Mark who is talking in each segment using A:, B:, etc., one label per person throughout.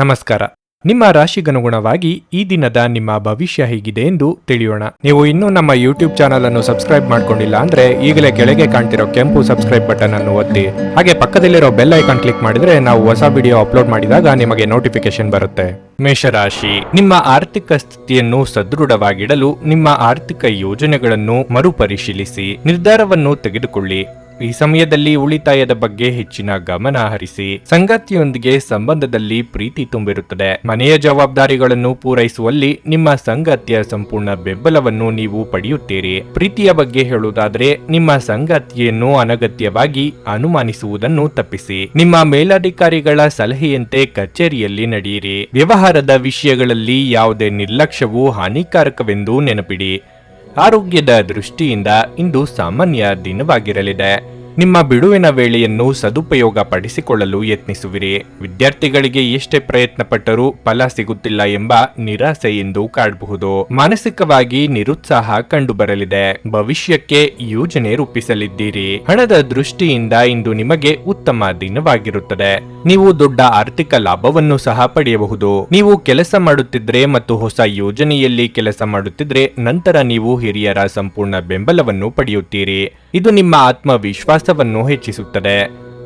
A: ನಮಸ್ಕಾರ. ನಿಮ್ಮ ರಾಶಿಗನುಗುಣವಾಗಿ ಈ ದಿನದ ನಿಮ್ಮ ಭವಿಷ್ಯ ಹೇಗಿದೆ ಎಂದು ತಿಳಿಯೋಣ. ನೀವು ಇನ್ನೂ ನಮ್ಮ ಯೂಟ್ಯೂಬ್ ಚಾನಲ್ ಅನ್ನು ಸಬ್ಸ್ಕ್ರೈಬ್ ಮಾಡ್ಕೊಂಡಿಲ್ಲ ಅಂದ್ರೆ ಈಗಲೇ ಕೆಳಗೆ ಕಾಣ್ತಿರೋ ಕೆಂಪು ಸಬ್ಸ್ಕ್ರೈಬ್ ಬಟನ್ ಅನ್ನು ಒತ್ತಿ, ಹಾಗೆ ಪಕ್ಕದಲ್ಲಿರೋ ಬೆಲ್ ಐಕಾನ್ ಕ್ಲಿಕ್ ಮಾಡಿದ್ರೆ ನಾವು ಹೊಸ ವಿಡಿಯೋ ಅಪ್ಲೋಡ್ ಮಾಡಿದಾಗ ನಿಮಗೆ ನೋಟಿಫಿಕೇಶನ್ ಬರುತ್ತೆ. ಮೇಷರಾಶಿ, ನಿಮ್ಮ ಆರ್ಥಿಕ ಸ್ಥಿತಿಯನ್ನು ಸದೃಢವಾಗಿಡಲು ನಿಮ್ಮ ಆರ್ಥಿಕ ಯೋಜನೆಗಳನ್ನು ಮರುಪರಿಶೀಲಿಸಿ ನಿರ್ಧಾರವನ್ನು ತೆಗೆದುಕೊಳ್ಳಿ. ಈ ಸಮಯದಲ್ಲಿ ಉಳಿತಾಯದ ಬಗ್ಗೆ ಹೆಚ್ಚಿನ ಗಮನ ಹರಿಸಿ. ಸಂಗಾತಿಯೊಂದಿಗೆ ಸಂಬಂಧದಲ್ಲಿ ಪ್ರೀತಿ ತುಂಬಿರುತ್ತದೆ. ಮನೆಯ ಜವಾಬ್ದಾರಿಗಳನ್ನು ಪೂರೈಸುವಲ್ಲಿ ನಿಮ್ಮ ಸಂಗಾತಿಯ ಸಂಪೂರ್ಣ ಬೆಂಬಲವನ್ನು ನೀವು ಪಡೆಯುತ್ತೀರಿ. ಪ್ರೀತಿಯ ಬಗ್ಗೆ ಹೇಳುವುದಾದರೆ, ನಿಮ್ಮ ಸಂಗಾತಿಯನ್ನು ಅನಗತ್ಯವಾಗಿ ಅನುಮಾನಿಸುವುದನ್ನು ತಪ್ಪಿಸಿ. ನಿಮ್ಮ ಮೇಲಧಿಕಾರಿಗಳ ಸಲಹೆಯಂತೆ ಕಚೇರಿಯಲ್ಲಿ ನಡೆಯಿರಿ. ವ್ಯವಹಾರದ ವಿಷಯಗಳಲ್ಲಿ ಯಾವುದೇ ನಿರ್ಲಕ್ಷ್ಯವು ಹಾನಿಕಾರಕವೆಂದು ನೆನಪಿಡಿ. ಆರೋಗ್ಯದ ದೃಷ್ಟಿಯಿಂದ ಇಂದು ಸಾಮಾನ್ಯ ದಿನವಾಗಿರಲಿದೆ. ನಿಮ್ಮ ಬಿಡುವಿನ ವೇಳೆಯನ್ನು ಸದುಪಯೋಗ ಪಡಿಸಿಕೊಳ್ಳಲು ಯತ್ನಿಸುವಿರಿ. ವಿದ್ಯಾರ್ಥಿಗಳಿಗೆ ಎಷ್ಟೇ ಪ್ರಯತ್ನ ಪಟ್ಟರೂ ಫಲ ಸಿಗುತ್ತಿಲ್ಲ ಎಂಬ ನಿರಾಸೆ ಎಂದು ಕಾಡಬಹುದು. ಮಾನಸಿಕವಾಗಿ ನಿರುತ್ಸಾಹ ಕಂಡುಬರಲಿದೆ. ಭವಿಷ್ಯಕ್ಕೆ ಯೋಜನೆ ರೂಪಿಸಲಿದ್ದೀರಿ. ಹಣದ ದೃಷ್ಟಿಯಿಂದ ಇಂದು ನಿಮಗೆ ಉತ್ತಮ ದಿನವಾಗಿರುತ್ತದೆ. ನೀವು ದೊಡ್ಡ ಆರ್ಥಿಕ ಲಾಭವನ್ನು ಸಹ ಪಡೆಯಬಹುದು. ನೀವು ಕೆಲಸ ಮಾಡುತ್ತಿದ್ರೆ ಮತ್ತು ಹೊಸ ಯೋಜನೆಯಲ್ಲಿ ಕೆಲಸ ಮಾಡುತ್ತಿದ್ರೆ ನಂತರ ನೀವು ಹಿರಿಯರ ಸಂಪೂರ್ಣ ಬೆಂಬಲವನ್ನು ಪಡೆಯುತ್ತೀರಿ. ಇದು ನಿಮ್ಮ ಆತ್ಮವಿಶ್ವಾಸವನ್ನು ಹೆಚ್ಚಿಸುತ್ತದೆ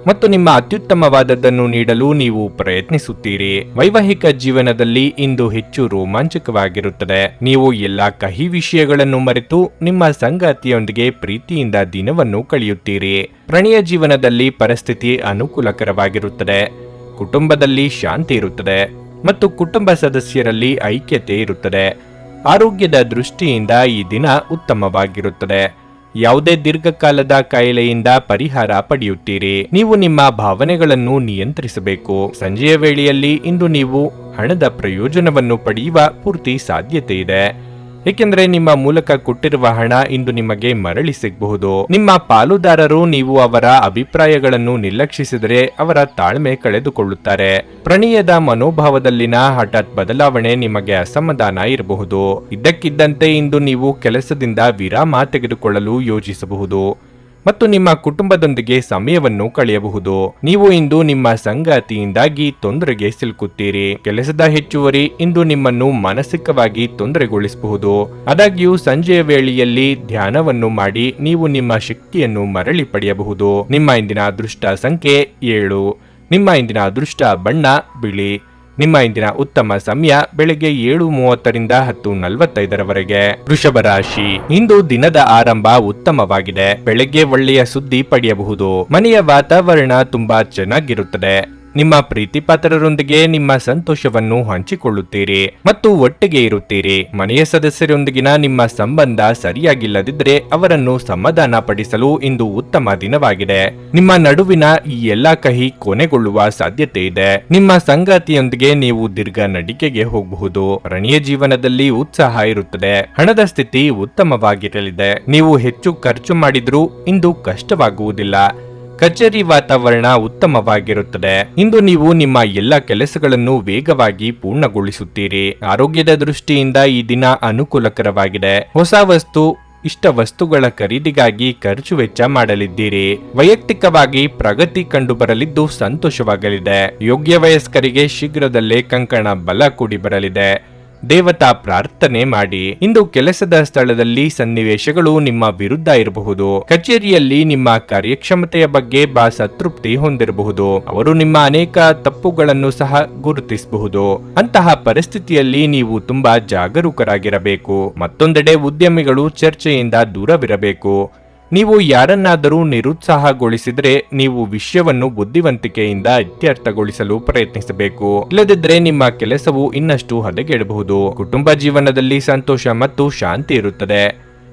A: ಮತ್ತು ನಿಮ್ಮ ಅತ್ಯುತ್ತಮವಾದದ್ದನ್ನು ನೀಡಲು ನೀವು ಪ್ರಯತ್ನಿಸುತ್ತೀರಿ. ವೈವಾಹಿಕ ಜೀವನದಲ್ಲಿ ಇಂದು ಹೆಚ್ಚು ರೋಮಾಂಚಕವಾಗಿರುತ್ತದೆ. ನೀವು ಎಲ್ಲಾ ಕಹಿ ವಿಷಯಗಳನ್ನು ಮರೆತು ನಿಮ್ಮ ಸಂಗಾತಿಯೊಂದಿಗೆ ಪ್ರೀತಿಯಿಂದ ದಿನವನ್ನು ಕಳೆಯುತ್ತೀರಿ. ಪ್ರಣಯ ಜೀವನದಲ್ಲಿ ಪರಿಸ್ಥಿತಿ ಅನುಕೂಲಕರವಾಗಿರುತ್ತದೆ. ಕುಟುಂಬದಲ್ಲಿ ಶಾಂತಿ ಇರುತ್ತದೆ ಮತ್ತು ಕುಟುಂಬ ಸದಸ್ಯರಲ್ಲಿ ಐಕ್ಯತೆ ಇರುತ್ತದೆ. ಆರೋಗ್ಯದ ದೃಷ್ಟಿಯಿಂದ ಈ ದಿನ ಉತ್ತಮವಾಗಿರುತ್ತದೆ. ಯಾವುದೇ ದೀರ್ಘಕಾಲದ ಕಾಯಿಲೆಯಿಂದ ಪರಿಹಾರ ಪಡೆಯುತ್ತೀರಿ. ನೀವು ನಿಮ್ಮ ಭಾವನೆಗಳನ್ನು ನಿಯಂತ್ರಿಸಬೇಕು. ಸಂಜೆಯ ವೇಳೆಯಲ್ಲಿ ಇಂದು ನೀವು ಹಣದ ಪ್ರಯೋಜನವನ್ನು ಪಡೆಯುವ ಪೂರ್ತಿ ಸಾಧ್ಯತೆ ಇದೆ, ಏಕೆಂದರೆ ನಿಮ್ಮ ಮೂಲಕ ಕೊಟ್ಟಿರುವ ಹಣ ಇಂದು ನಿಮಗೆ ಮರಳಿ ಸಿಗಬಹುದು. ನಿಮ್ಮ ಪಾಲುದಾರರು ನೀವು ಅವರ ಅಭಿಪ್ರಾಯಗಳನ್ನು ನಿರ್ಲಕ್ಷಿಸಿದರೆ ಅವರ ತಾಳ್ಮೆ ಕಳೆದುಕೊಳ್ಳುತ್ತಾರೆ. ಪ್ರಣಯದ ಮನೋಭಾವದಲ್ಲಿನ ಹಠಾತ್ ಬದಲಾವಣೆ ನಿಮಗೆ ಅಸಮಾಧಾನ ಇರಬಹುದು. ಇದ್ದಕ್ಕಿದ್ದಂತೆ ಇಂದು ನೀವು ಕೆಲಸದಿಂದ ವಿರಾಮ ತೆಗೆದುಕೊಳ್ಳಲು ಯೋಜಿಸಬಹುದು ಮತ್ತು ನಿಮ್ಮ ಕುಟುಂಬದೊಂದಿಗೆ ಸಮಯವನ್ನು ಕಳೆಯಬಹುದು. ನೀವು ಇಂದು ನಿಮ್ಮ ಸಂಗಾತಿಯಿಂದಾಗಿ ತೊಂದರೆಗೆ ಸಿಲುಕುತ್ತೀರಿ. ಕೆಲಸದ ಹೆಚ್ಚುವರಿ ಇಂದು ನಿಮ್ಮನ್ನು ಮಾನಸಿಕವಾಗಿ ತೊಂದರೆಗೊಳಿಸಬಹುದು. ಆದಾಗ್ಯೂ ಸಂಜೆಯ ವೇಳೆಯಲ್ಲಿ ಧ್ಯಾನವನ್ನು ಮಾಡಿ ನೀವು ನಿಮ್ಮ ಶಕ್ತಿಯನ್ನು ಮರಳಿ ಪಡೆಯಬಹುದು. ನಿಮ್ಮ ಇಂದಿನ ಅದೃಷ್ಟ ಸಂಖ್ಯೆ 7. ನಿಮ್ಮ ಇಂದಿನ ಅದೃಷ್ಟ ಬಣ್ಣ ಬಿಳಿ. ನಿಮ್ಮ ಇಂದಿನ ಉತ್ತಮ ಸಮಯ ಬೆಳಗ್ಗೆ 7:30ರಿಂದ 10:45ರವರೆಗೆ. ವೃಷಭ ರಾಶಿ, ಇಂದು ದಿನದ ಆರಂಭ ಉತ್ತಮವಾಗಿದೆ. ಬೆಳಗ್ಗೆ ಒಳ್ಳೆಯ ಸುದ್ದಿ ಪಡೆಯಬಹುದು. ಮನೆಯ ವಾತಾವರಣ ತುಂಬಾ ಚೆನ್ನಾಗಿರುತ್ತದೆ. ನಿಮ್ಮ ಪ್ರೀತಿಪಾತ್ರರೊಂದಿಗೆ ನಿಮ್ಮ ಸಂತೋಷವನ್ನು ಹಂಚಿಕೊಳ್ಳುತ್ತೀರಿ ಮತ್ತು ಒಟ್ಟಿಗೆ ಇರುತ್ತೀರಿ. ಮನೆಯ ಸದಸ್ಯರೊಂದಿಗಿನ ನಿಮ್ಮ ಸಂಬಂಧ ಸರಿಯಾಗಿಲ್ಲದಿದ್ದರೆ ಅವರನ್ನು ಸಮಾಧಾನ ಪಡಿಸಲು ಇಂದು ಉತ್ತಮ ದಿನವಾಗಿದೆ. ನಿಮ್ಮ ನಡುವಿನ ಈ ಎಲ್ಲಾ ಕಹಿ ಕೊನೆಗೊಳ್ಳುವ ಸಾಧ್ಯತೆ ಇದೆ. ನಿಮ್ಮ ಸಂಗಾತಿಯೊಂದಿಗೆ ನೀವು ದೀರ್ಘ ನಡಿಗೆಗೆ ಹೋಗಬಹುದು. ಪ್ರಣಯ ಜೀವನದಲ್ಲಿ ಉತ್ಸಾಹ ಇರುತ್ತದೆ. ಹಣದ ಸ್ಥಿತಿ ಉತ್ತಮವಾಗಿರಲಿದೆ. ನೀವು ಹೆಚ್ಚು ಖರ್ಚು ಮಾಡಿದ್ರೂ ಇಂದು ಕಷ್ಟವಾಗುವುದಿಲ್ಲ. ಕಚೇರಿ ವಾತಾವರಣ ಉತ್ತಮವಾಗಿರುತ್ತದೆ. ಇಂದು ನೀವು ನಿಮ್ಮ ಎಲ್ಲ ಕೆಲಸಗಳನ್ನು ವೇಗವಾಗಿ ಪೂರ್ಣಗೊಳಿಸುತ್ತೀರಿ. ಆರೋಗ್ಯದ ದೃಷ್ಟಿಯಿಂದ ಈ ದಿನ ಅನುಕೂಲಕರವಾಗಿದೆ. ಹೊಸ ಇಷ್ಟ ವಸ್ತುಗಳ ಖರೀದಿಗಾಗಿ ಖರ್ಚು ವೆಚ್ಚ ಮಾಡಲಿದ್ದೀರಿ. ವೈಯಕ್ತಿಕವಾಗಿ ಪ್ರಗತಿ ಕಂಡುಬರಲಿದ್ದು ಸಂತೋಷವಾಗಲಿದೆ. ಯೋಗ್ಯ ವಯಸ್ಕರಿಗೆ ಶೀಘ್ರದಲ್ಲೇ ಕಂಕಣ ಬಲ ಕೂಡಿ ಬರಲಿದೆ. ದೇವತಾ ಪ್ರಾರ್ಥನೆ ಮಾಡಿ. ಇಂದು ಕೆಲಸದ ಸ್ಥಳದಲ್ಲಿ ಸನ್ನಿವೇಶಗಳು ನಿಮ್ಮ ವಿರುದ್ಧ ಇರಬಹುದು. ಕಚೇರಿಯಲ್ಲಿ ನಿಮ್ಮ ಕಾರ್ಯಕ್ಷಮತೆಯ ಬಗ್ಗೆ ಬಾಸ್ ಅತೃಪ್ತಿ ಹೊಂದಿರಬಹುದು. ಅವರು ನಿಮ್ಮ ಅನೇಕ ತಪ್ಪುಗಳನ್ನು ಸಹ ಗುರುತಿಸಬಹುದು. ಅಂತಹ ಪರಿಸ್ಥಿತಿಯಲ್ಲಿ ನೀವು ತುಂಬಾ ಜಾಗರೂಕರಾಗಿರಬೇಕು. ಮತ್ತೊಂದೆಡೆ ಉದ್ಯಮಿಗಳು ಚರ್ಚೆಯಿಂದ ದೂರವಿರಬೇಕು. ನೀವು ಯಾರನ್ನಾದರೂ ನಿರುತ್ಸಾಹಗೊಳಿಸಿದರೆ ನೀವು ವಿಷಯವನ್ನು ಬುದ್ಧಿವಂತಿಕೆಯಿಂದ ಇತ್ಯರ್ಥಗೊಳಿಸಲು ಪ್ರಯತ್ನಿಸಬೇಕು. ಇಲ್ಲದಿದ್ದರೆ ನಿಮ್ಮ ಕೆಲಸವು ಇನ್ನಷ್ಟು ಹದಗೆಡಬಹುದು. ಕುಟುಂಬ ಜೀವನದಲ್ಲಿ ಸಂತೋಷ ಮತ್ತು ಶಾಂತಿ ಇರುತ್ತದೆ.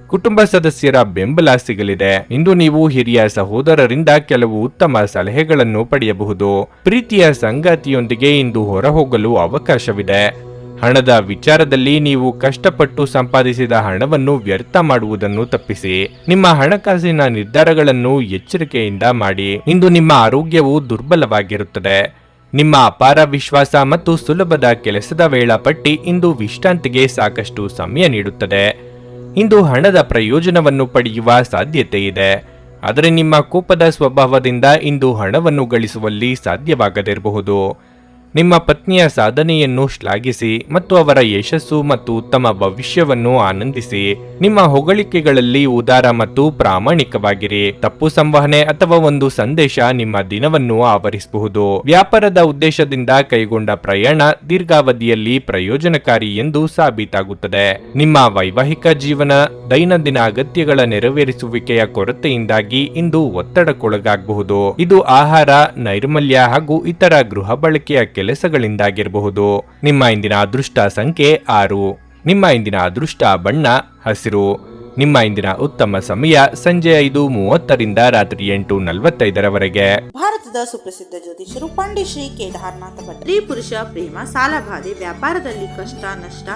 A: ಕುಟುಂಬ ಸದಸ್ಯರ ಬೆಂಬಲ ಸಿಗಲಿದೆ. ಇಂದು ನೀವು ಹಿರಿಯ ಸಹೋದರರಿಂದ ಕೆಲವು ಉತ್ತಮ ಸಲಹೆಗಳನ್ನು ಪಡೆಯಬಹುದು. ಪ್ರೀತಿಯ ಸಂಗಾತಿಯೊಂದಿಗೆ ಇಂದು ಹೊರಹೋಗಲು ಅವಕಾಶವಿದೆ. ಹಣದ ವಿಚಾರದಲ್ಲಿ ನೀವು ಕಷ್ಟಪಟ್ಟು ಸಂಪಾದಿಸಿದ ಹಣವನ್ನು ವ್ಯರ್ಥ ಮಾಡುವುದನ್ನು ತಪ್ಪಿಸಿ. ನಿಮ್ಮ ಹಣಕಾಸಿನ ನಿರ್ಧಾರಗಳನ್ನು ಎಚ್ಚರಿಕೆಯಿಂದ ಮಾಡಿ. ಇಂದು ನಿಮ್ಮ ಆರೋಗ್ಯವು ದುರ್ಬಲವಾಗಿರುತ್ತದೆ. ನಿಮ್ಮ ಅಪಾರ ವಿಶ್ವಾಸ ಮತ್ತು ಸುಲಭದ ಕೆಲಸದ ವೇಳಾಪಟ್ಟಿ ಇಂದು ವಿಶ್ರಾಂತಿಗೆ ಸಾಕಷ್ಟು ಸಮಯ ನೀಡುತ್ತದೆ. ಇಂದು ಹಣದ ಪ್ರಯೋಜನವನ್ನು ಪಡೆಯುವ ಸಾಧ್ಯತೆ ಇದೆ. ಆದರೆ ನಿಮ್ಮ ಕೋಪದ ಸ್ವಭಾವದಿಂದ ಇಂದು ಹಣವನ್ನು ಗಳಿಸುವಲ್ಲಿ ಸಾಧ್ಯವಾಗದಿರಬಹುದು. ನಿಮ್ಮ ಪತ್ನಿಯ ಸಾಧನೆಯನ್ನು ಶ್ಲಾಘಿಸಿ ಮತ್ತು ಅವರ ಯಶಸ್ಸು ಮತ್ತು ಉತ್ತಮ ಭವಿಷ್ಯವನ್ನು ಆನಂದಿಸಿ. ನಿಮ್ಮ ಹೊಗಳಿಕೆಗಳಲ್ಲಿ ಉದಾರ ಮತ್ತು ಪ್ರಾಮಾಣಿಕವಾಗಿರಿ. ತಪ್ಪು ಸಂವಹನೆ ಅಥವಾ ಒಂದು ಸಂದೇಶ ನಿಮ್ಮ ದಿನವನ್ನು ಆವರಿಸಬಹುದು. ವ್ಯಾಪಾರದ ಉದ್ದೇಶದಿಂದ ಕೈಗೊಂಡ ಪ್ರಯಾಣ ದೀರ್ಘಾವಧಿಯಲ್ಲಿ ಪ್ರಯೋಜನಕಾರಿ ಎಂದು ಸಾಬೀತಾಗುತ್ತದೆ. ನಿಮ್ಮ ವೈವಾಹಿಕ ಜೀವನ ದೈನಂದಿನ ಅಗತ್ಯಗಳ ನೆರವೇರಿಸುವಿಕೆಯ ಕೊರತೆಯಿಂದಾಗಿ ಇಂದು ಒತ್ತಡಕ್ಕೊಳಗಾಗಬಹುದು. ಇದು ಆಹಾರ, ನೈರ್ಮಲ್ಯ ಹಾಗೂ ಇತರ ಗೃಹ ಬಳಕೆಯ ಕೆಲಸಗಳಿಂದಾಗಿರಬಹುದು. ನಿಮ್ಮ ಇಂದಿನ ಅದೃಷ್ಟ ಸಂಖ್ಯೆ 6. ನಿಮ್ಮ ಇಂದಿನ ಅದೃಷ್ಟ ಬಣ್ಣ ಹಸಿರು. ನಿಮ್ಮ ಇಂದಿನ ಉತ್ತಮ ಸಮಯ ಸಂಜೆ 5:30 ರಾತ್ರಿ 8:45
B: ಭಾರತದ ಸುಪ್ರಸಿದ್ಧ ಜ್ಯೋತಿಷರು ಪಂಡಿತ್ ಶ್ರೀ ಕೇದಾರನಾಥ ಭಟ್. ಸ್ತ್ರೀ ಪುರುಷ ಪ್ರೇಮ, ಸಾಲಬಾಧೆ, ವ್ಯಾಪಾರದಲ್ಲಿ ಕಷ್ಟ ನಷ್ಟ,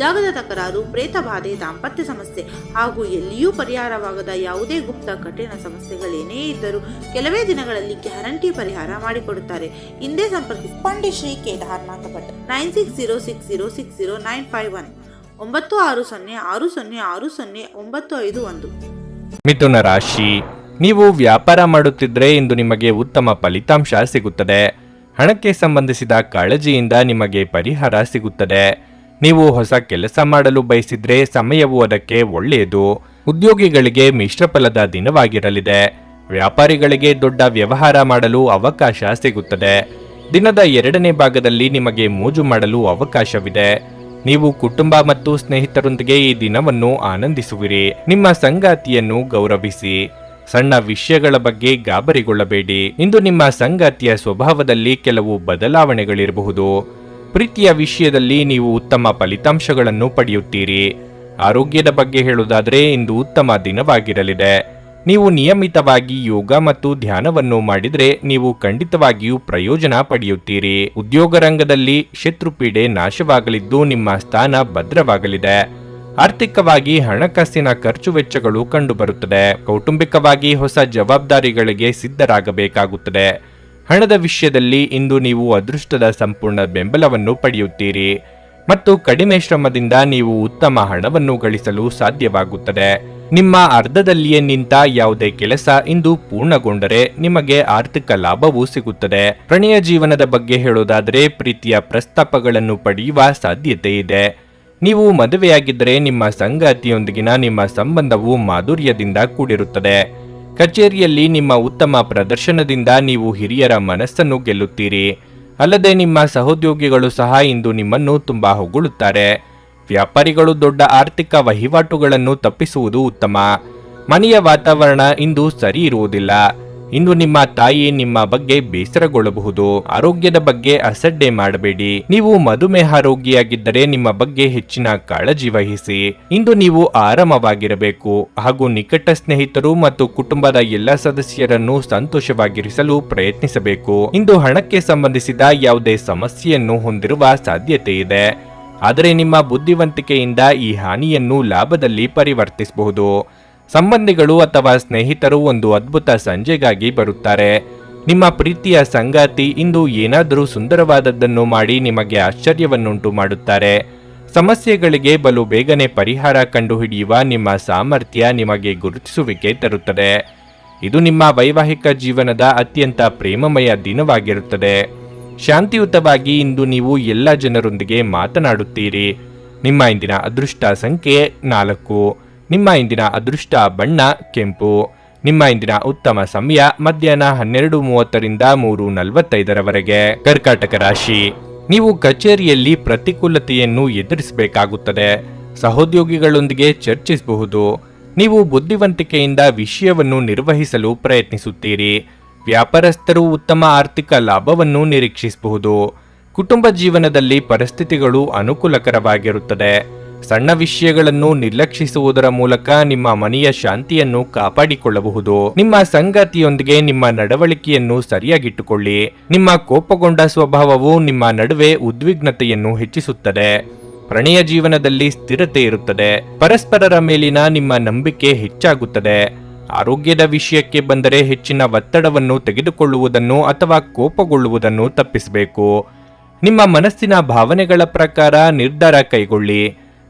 B: ಜಾಗದ ತಕರಾರು, ಪ್ರೇತ ಬಾಧೆ, ದಾಂಪತ್ಯ ಸಮಸ್ಯೆ ಹಾಗೂ ಎಲ್ಲಿಯೂ ಪರಿಹಾರವಾಗದ ಯಾವುದೇ ಗುಪ್ತ ಕಠಿಣ ಸಮಸ್ಯೆಗಳೇನೇ ಇದ್ದರೂ ಕೆಲವೇ ದಿನಗಳಲ್ಲಿ ಗ್ಯಾರಂಟಿ ಪರಿಹಾರ ಮಾಡಿಕೊಡುತ್ತಾರೆ. ಹಿಂದೆ ಸಂಪರ್ಕಿಸಿ ಪಂಡಿತ್ ಶ್ರೀ ಕೇದಾರನಾಥ ಭಟ್ 9606060951 9606060951.
A: ಮಿಥುನ ರಾಶಿ. ನೀವು ವ್ಯಾಪಾರ ಮಾಡುತ್ತಿದ್ರೆ ಇಂದು ನಿಮಗೆ ಉತ್ತಮ ಫಲಿತಾಂಶ ಸಿಗುತ್ತದೆ. ಹಣಕ್ಕೆ ಸಂಬಂಧಿಸಿದ ಕಾಳಜಿಯಿಂದ ನಿಮಗೆ ಪರಿಹಾರ ಸಿಗುತ್ತದೆ. ನೀವು ಹೊಸ ಕೆಲಸ ಮಾಡಲು ಬಯಸಿದ್ರೆ ಸಮಯವು ಅದಕ್ಕೆ ಒಳ್ಳೆಯದು. ಉದ್ಯೋಗಿಗಳಿಗೆ ಮಿಶ್ರ ಫಲದ ದಿನವಾಗಿರಲಿದೆ. ವ್ಯಾಪಾರಿಗಳಿಗೆ ದೊಡ್ಡ ವ್ಯವಹಾರ ಮಾಡಲು ಅವಕಾಶ ಸಿಗುತ್ತದೆ. ದಿನದ 2ನೇ ಭಾಗದಲ್ಲಿ ನಿಮಗೆ ಮೋಜು ಮಾಡಲು ಅವಕಾಶವಿದೆ. ನೀವು ಕುಟುಂಬ ಮತ್ತು ಸ್ನೇಹಿತರೊಂದಿಗೆ ಈ ದಿನವನ್ನು ಆನಂದಿಸುವಿರಿ. ನಿಮ್ಮ ಸಂಗಾತಿಯನ್ನು ಗೌರವಿಸಿ. ಸಣ್ಣ ವಿಷಯಗಳ ಬಗ್ಗೆ ಗಾಬರಿಗೊಳ್ಳಬೇಡಿ. ಇಂದು ನಿಮ್ಮ ಸಂಗಾತಿಯ ಸ್ವಭಾವದಲ್ಲಿ ಕೆಲವು ಬದಲಾವಣೆಗಳಿರಬಹುದು. ಪ್ರೀತಿಯ ವಿಷಯದಲ್ಲಿ ನೀವು ಉತ್ತಮ ಫಲಿತಾಂಶಗಳನ್ನು ಪಡೆಯುತ್ತೀರಿ. ಆರೋಗ್ಯದ ಬಗ್ಗೆ ಹೇಳುವುದಾದರೆ ಇಂದು ಉತ್ತಮ ದಿನವಾಗಿರಲಿದೆ. ನೀವು ನಿಯಮಿತವಾಗಿ ಯೋಗ ಮತ್ತು ಧ್ಯಾನವನ್ನು ಮಾಡಿದರೆ ನೀವು ಖಂಡಿತವಾಗಿಯೂ ಪ್ರಯೋಜನ ಪಡೆಯುತ್ತೀರಿ. ಉದ್ಯೋಗ ರಂಗದಲ್ಲಿ ಶತ್ರುಪೀಡೆ ನಾಶವಾಗಲಿದ್ದು ನಿಮ್ಮ ಸ್ಥಾನ ಭದ್ರವಾಗಲಿದೆ. ಆರ್ಥಿಕವಾಗಿ ಹಣಕಾಸಿನ ಖರ್ಚು ವೆಚ್ಚಗಳು ಕಂಡುಬರುತ್ತದೆ. ಕೌಟುಂಬಿಕವಾಗಿ ಹೊಸ ಜವಾಬ್ದಾರಿಗಳಿಗೆ ಸಿದ್ಧರಾಗಬೇಕಾಗುತ್ತದೆ. ಹಣದ ವಿಷಯದಲ್ಲಿ ಇಂದು ನೀವು ಅದೃಷ್ಟದ ಸಂಪೂರ್ಣ ಬೆಂಬಲವನ್ನು ಪಡೆಯುತ್ತೀರಿ ಮತ್ತು ಕಡಿಮೆ ಶ್ರಮದಿಂದ ನೀವು ಉತ್ತಮ ಹಣವನ್ನು ಗಳಿಸಲು ಸಾಧ್ಯವಾಗುತ್ತದೆ. ನಿಮ್ಮ ಅರ್ಧದಲ್ಲಿಯೇ ನಿಂತ ಯಾವುದೇ ಕೆಲಸ ಇಂದು ಪೂರ್ಣಗೊಂಡರೆ ನಿಮಗೆ ಆರ್ಥಿಕ ಲಾಭವೂ ಸಿಗುತ್ತದೆ. ಪ್ರಣಯ ಜೀವನದ ಬಗ್ಗೆ ಹೇಳೋದಾದರೆ ಪ್ರೀತಿಯ ಪ್ರಸ್ತಾಪಗಳನ್ನು ಪಡೆಯುವ ಸಾಧ್ಯತೆ ಇದೆ. ನೀವು ಮದುವೆಯಾಗಿದ್ದರೆ ನಿಮ್ಮ ಸಂಗಾತಿಯೊಂದಿಗಿನ ನಿಮ್ಮ ಸಂಬಂಧವು ಮಾಧುರ್ಯದಿಂದ ಕೂಡಿರುತ್ತದೆ. ಕಚೇರಿಯಲ್ಲಿ ನಿಮ್ಮ ಉತ್ತಮ ಪ್ರದರ್ಶನದಿಂದ ನೀವು ಹಿರಿಯರ ಮನಸ್ಸನ್ನು ಗೆಲ್ಲುತ್ತೀರಿ. ಅಲ್ಲದೆ ನಿಮ್ಮ ಸಹೋದ್ಯೋಗಿಗಳು ಸಹ ಇಂದು ನಿಮ್ಮನ್ನು ತುಂಬಾ ಹೊಗಳುತ್ತಾರೆ. ವ್ಯಾಪಾರಿಗಳು ದೊಡ್ಡ ಆರ್ಥಿಕ ವಹಿವಾಟುಗಳನ್ನು ತಪ್ಪಿಸುವುದು ಉತ್ತಮ. ಮನೆಯ ವಾತಾವರಣ ಇಂದು ಸರಿ ಇರುವುದಿಲ್ಲ. ಇಂದು ನಿಮ್ಮ ತಾಯಿ ನಿಮ್ಮ ಬಗ್ಗೆ ಬೇಸರಗೊಳ್ಳಬಹುದು. ಆರೋಗ್ಯದ ಬಗ್ಗೆ ಅಸಡ್ಡೆ ಮಾಡಬೇಡಿ. ನೀವು ಮಧುಮೇಹ ರೋಗಿಯಾಗಿದ್ದರೆ ನಿಮ್ಮ ಬಗ್ಗೆ ಹೆಚ್ಚಿನ ಕಾಳಜಿ ವಹಿಸಿ. ಇಂದು ನೀವು ಆರಾಮವಾಗಿರಬೇಕು ಹಾಗೂ ನಿಕಟ ಸ್ನೇಹಿತರು ಮತ್ತು ಕುಟುಂಬದ ಎಲ್ಲ ಸದಸ್ಯರನ್ನು ಸಂತೋಷವಾಗಿರಿಸಲು ಪ್ರಯತ್ನಿಸಬೇಕು. ಇಂದು ಹಣಕ್ಕೆ ಸಂಬಂಧಿಸಿದ ಯಾವುದೇ ಸಮಸ್ಯೆಯನ್ನು ಹೊಂದಿರುವ ಸಾಧ್ಯತೆ ಇದೆ. ಆದರೆ ನಿಮ್ಮ ಬುದ್ಧಿವಂತಿಕೆಯಿಂದ ಈ ಹಾನಿಯನ್ನು ಲಾಭದಲ್ಲಿ ಪರಿವರ್ತಿಸಬಹುದು. ಸಂಬಂಧಿಗಳು ಅಥವಾ ಸ್ನೇಹಿತರು ಒಂದು ಅದ್ಭುತ ಸಂಜೆಗಾಗಿ ಬರುತ್ತಾರೆ. ನಿಮ್ಮ ಪ್ರೀತಿಯ ಸಂಗಾತಿ ಇಂದು ಏನಾದರೂ ಸುಂದರವಾದದ್ದನ್ನು ಮಾಡಿ ನಿಮಗೆ ಆಶ್ಚರ್ಯವನ್ನುಂಟು ಮಾಡುತ್ತಾರೆ. ಸಮಸ್ಯೆಗಳಿಗೆ ಬಲು ಬೇಗನೆ ಪರಿಹಾರ ಕಂಡುಹಿಡಿಯುವ ನಿಮ್ಮ ಸಾಮರ್ಥ್ಯ ನಿಮಗೆ ಗುರುತಿಸುವಿಕೆ ತರುತ್ತದೆ. ಇದು ನಿಮ್ಮ ವೈವಾಹಿಕ ಜೀವನದ ಅತ್ಯಂತ ಪ್ರೇಮಮಯ ದಿನವಾಗಿರುತ್ತದೆ. ಶಾಂತಿಯುತವಾಗಿ ಇಂದು ನೀವು ಎಲ್ಲ ಜನರೊಂದಿಗೆ ಮಾತನಾಡುತ್ತೀರಿ. ನಿಮ್ಮ ಇಂದಿನ ಅದೃಷ್ಟ ಸಂಖ್ಯೆ 4. ನಿಮ್ಮ ಇಂದಿನ ಅದೃಷ್ಟ ಬಣ್ಣ ಕೆಂಪು. ನಿಮ್ಮ ಇಂದಿನ ಉತ್ತಮ ಸಮಯ ಮಧ್ಯಾಹ್ನ 12:30 3:45 ಕರ್ಕಾಟಕ ರಾಶಿ. ನೀವು ಕಚೇರಿಯಲ್ಲಿ ಪ್ರತಿಕೂಲತೆಯನ್ನು ಎದುರಿಸಬೇಕಾಗುತ್ತದೆ. ಸಹೋದ್ಯೋಗಿಗಳೊಂದಿಗೆ ಚರ್ಚಿಸಬಹುದು. ನೀವು ಬುದ್ಧಿವಂತಿಕೆಯಿಂದ ವಿಷಯವನ್ನು ನಿರ್ವಹಿಸಲು ಪ್ರಯತ್ನಿಸುತ್ತೀರಿ. ವ್ಯಾಪಾರಸ್ಥರು ಉತ್ತಮ ಆರ್ಥಿಕ ಲಾಭವನ್ನು ನಿರೀಕ್ಷಿಸಬಹುದು. ಕುಟುಂಬ ಜೀವನದಲ್ಲಿ ಪರಿಸ್ಥಿತಿಗಳು ಅನುಕೂಲಕರವಾಗಿರುತ್ತದೆ. ಸಣ್ಣ ವಿಷಯಗಳನ್ನು ನಿರ್ಲಕ್ಷಿಸುವುದರ ಮೂಲಕ ನಿಮ್ಮ ಮನೆಯ ಶಾಂತಿಯನ್ನು ಕಾಪಾಡಿಕೊಳ್ಳಬಹುದು. ನಿಮ್ಮ ಸಂಗಾತಿಯೊಂದಿಗೆ ನಿಮ್ಮ ನಡವಳಿಕೆಯನ್ನು ಸರಿಯಾಗಿಟ್ಟುಕೊಳ್ಳಿ. ನಿಮ್ಮ ಕೋಪಗೊಂಡ ಸ್ವಭಾವವು ನಿಮ್ಮ ನಡುವೆ ಉದ್ವಿಗ್ನತೆಯನ್ನು ಹೆಚ್ಚಿಸುತ್ತದೆ. ಪ್ರಣಯ ಜೀವನದಲ್ಲಿ ಸ್ಥಿರತೆ ಇರುತ್ತದೆ. ಪರಸ್ಪರರ ಮೇಲಿನ ನಿಮ್ಮ ನಂಬಿಕೆ ಹೆಚ್ಚಾಗುತ್ತದೆ. ಆರೋಗ್ಯದ ವಿಷಯಕ್ಕೆ ಬಂದರೆ ಹೆಚ್ಚಿನ ಒತ್ತಡವನ್ನು ತೆಗೆದುಕೊಳ್ಳುವುದನ್ನು ಅಥವಾ ಕೋಪಗೊಳ್ಳುವುದನ್ನು ತಪ್ಪಿಸಬೇಕು. ನಿಮ್ಮ ಮನಸ್ಸಿನ ಭಾವನೆಗಳ ಪ್ರಕಾರ ನಿರ್ಧಾರ ಕೈಗೊಳ್ಳಿ.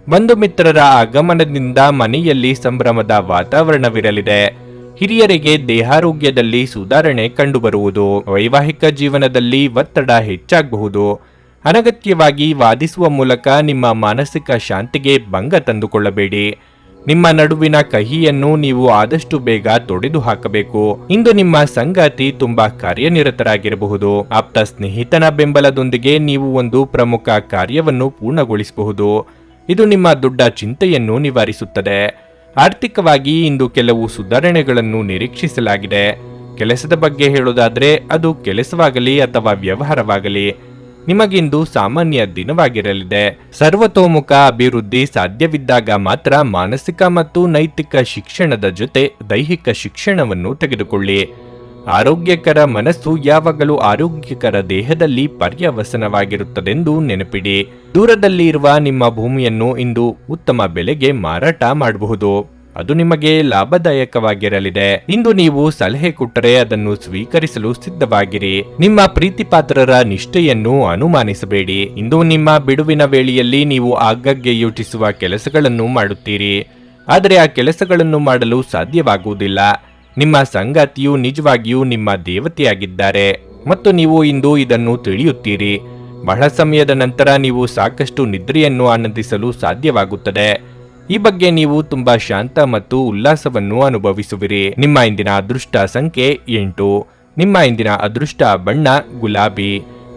A: ಬಂಧು ಮಿತ್ರರ ಆಗಮನದಿಂದ ಮನೆಯಲ್ಲಿ ಸಂಭ್ರಮದ ವಾತಾವರಣವಿರಲಿದೆ. ಹಿರಿಯರಿಗೆ ದೇಹಾರೋಗ್ಯದಲ್ಲಿ ಸುಧಾರಣೆ ಕಂಡುಬರುವುದು. ವೈವಾಹಿಕ ಜೀವನದಲ್ಲಿ ಒತ್ತಡ ಹೆಚ್ಚಾಗಬಹುದು. ಅನಗತ್ಯವಾಗಿ ವಾದಿಸುವ ಮೂಲಕ ನಿಮ್ಮ ಮಾನಸಿಕ ಶಾಂತಿಗೆ ಭಂಗ ತಂದುಕೊಳ್ಳಬೇಡಿ. ನಿಮ್ಮ ನಡುವಿನ ಕಹಿಯನ್ನು ನೀವು ಆದಷ್ಟು ಬೇಗ ತೊಡೆದು ಹಾಕಬೇಕು. ಇಂದು ನಿಮ್ಮ ಸಂಗಾತಿ ತುಂಬಾ ಕಾರ್ಯನಿರತರಾಗಿರಬಹುದು. ಆಪ್ತ ಸ್ನೇಹಿತನ ಬೆಂಬಲದೊಂದಿಗೆ ನೀವು ಒಂದು ಪ್ರಮುಖ ಕಾರ್ಯವನ್ನು ಪೂರ್ಣಗೊಳಿಸಬಹುದು. ಇದು ನಿಮ್ಮ ದೊಡ್ಡ ಚಿಂತೆಯನ್ನು ನಿವಾರಿಸುತ್ತದೆ. ಆರ್ಥಿಕವಾಗಿ ಇಂದು ಕೆಲವು ಸುಧಾರಣೆಗಳನ್ನು ನಿರೀಕ್ಷಿಸಲಾಗಿದೆ. ಕೆಲಸದ ಬಗ್ಗೆ ಹೇಳೋದಾದ್ರೆ ಅದು ಕೆಲಸವಾಗಲಿ ಅಥವಾ ವ್ಯವಹಾರವಾಗಲಿ ನಿಮಗಿಂದು ಸಾಮಾನ್ಯ ದಿನವಾಗಿರಲಿದೆ. ಸರ್ವತೋಮುಖ ಅಭಿವೃದ್ಧಿ ಸಾಧ್ಯವಿದ್ದಾಗ ಮಾತ್ರ ಮಾನಸಿಕ ಮತ್ತು ನೈತಿಕ ಶಿಕ್ಷಣದ ಜೊತೆ ದೈಹಿಕ ಶಿಕ್ಷಣವನ್ನು ತೆಗೆದುಕೊಳ್ಳಿ. ಆರೋಗ್ಯಕರ ಮನಸ್ಸು ಯಾವಾಗಲೂ ಆರೋಗ್ಯಕರ ದೇಹದಲ್ಲಿ ಪರ್ಯವಸನವಾಗಿರುತ್ತದೆಂದು ನೆನಪಿಡಿ. ದೂರದಲ್ಲಿ ಇರುವ ನಿಮ್ಮ ಭೂಮಿಯನ್ನು ಇಂದು ಉತ್ತಮ ಬೆಲೆಗೆ ಮಾರಾಟ ಮಾಡಬಹುದು. ಅದು ನಿಮಗೆ ಲಾಭದಾಯಕವಾಗಿರಲಿದೆ. ಇಂದು ನೀವು ಸಲಹೆ ಕೊಟ್ಟರೆ ಅದನ್ನು ಸ್ವೀಕರಿಸಲು ಸಿದ್ಧವಾಗಿರಿ. ನಿಮ್ಮ ಪ್ರೀತಿಪಾತ್ರರ ನಿಷ್ಠೆಯನ್ನು ಅನುಮಾನಿಸಬೇಡಿ. ಇಂದು ನಿಮ್ಮ ಬಿಡುವಿನ ವೇಳೆಯಲ್ಲಿ ನೀವು ಆಗಾಗ್ಗೆ ಯೋಚಿಸುವ ಕೆಲಸಗಳನ್ನು ಮಾಡುತ್ತೀರಿ, ಆದರೆ ಆ ಕೆಲಸಗಳನ್ನು ಮಾಡಲು ಸಾಧ್ಯವಾಗುವುದಿಲ್ಲ. ನಿಮ್ಮ ಸಂಗಾತಿಯು ನಿಜವಾಗಿಯೂ ನಿಮ್ಮ ದೇವತೆಯಾಗಿದ್ದಾರೆ ಮತ್ತು ನೀವು ಇಂದು ಇದನ್ನು ತಿಳಿಯುತ್ತೀರಿ. ಬಹಳ ಸಮಯದ ನಂತರ ನೀವು ಸಾಕಷ್ಟು ನಿದ್ರೆಯನ್ನು ಆನಂದಿಸಲು ಸಾಧ್ಯವಾಗುತ್ತದೆ. ಈ ಬಗ್ಗೆ ನೀವು ತುಂಬಾ ಶಾಂತ ಮತ್ತು ಉಲ್ಲಾಸವನ್ನು ಅನುಭವಿಸುವಿರಿ. ನಿಮ್ಮ ಇಂದಿನ ಅದೃಷ್ಟ ಸಂಖ್ಯೆ 8. ನಿಮ್ಮ ಇಂದಿನ ಅದೃಷ್ಟ ಬಣ್ಣ ಗುಲಾಬಿ.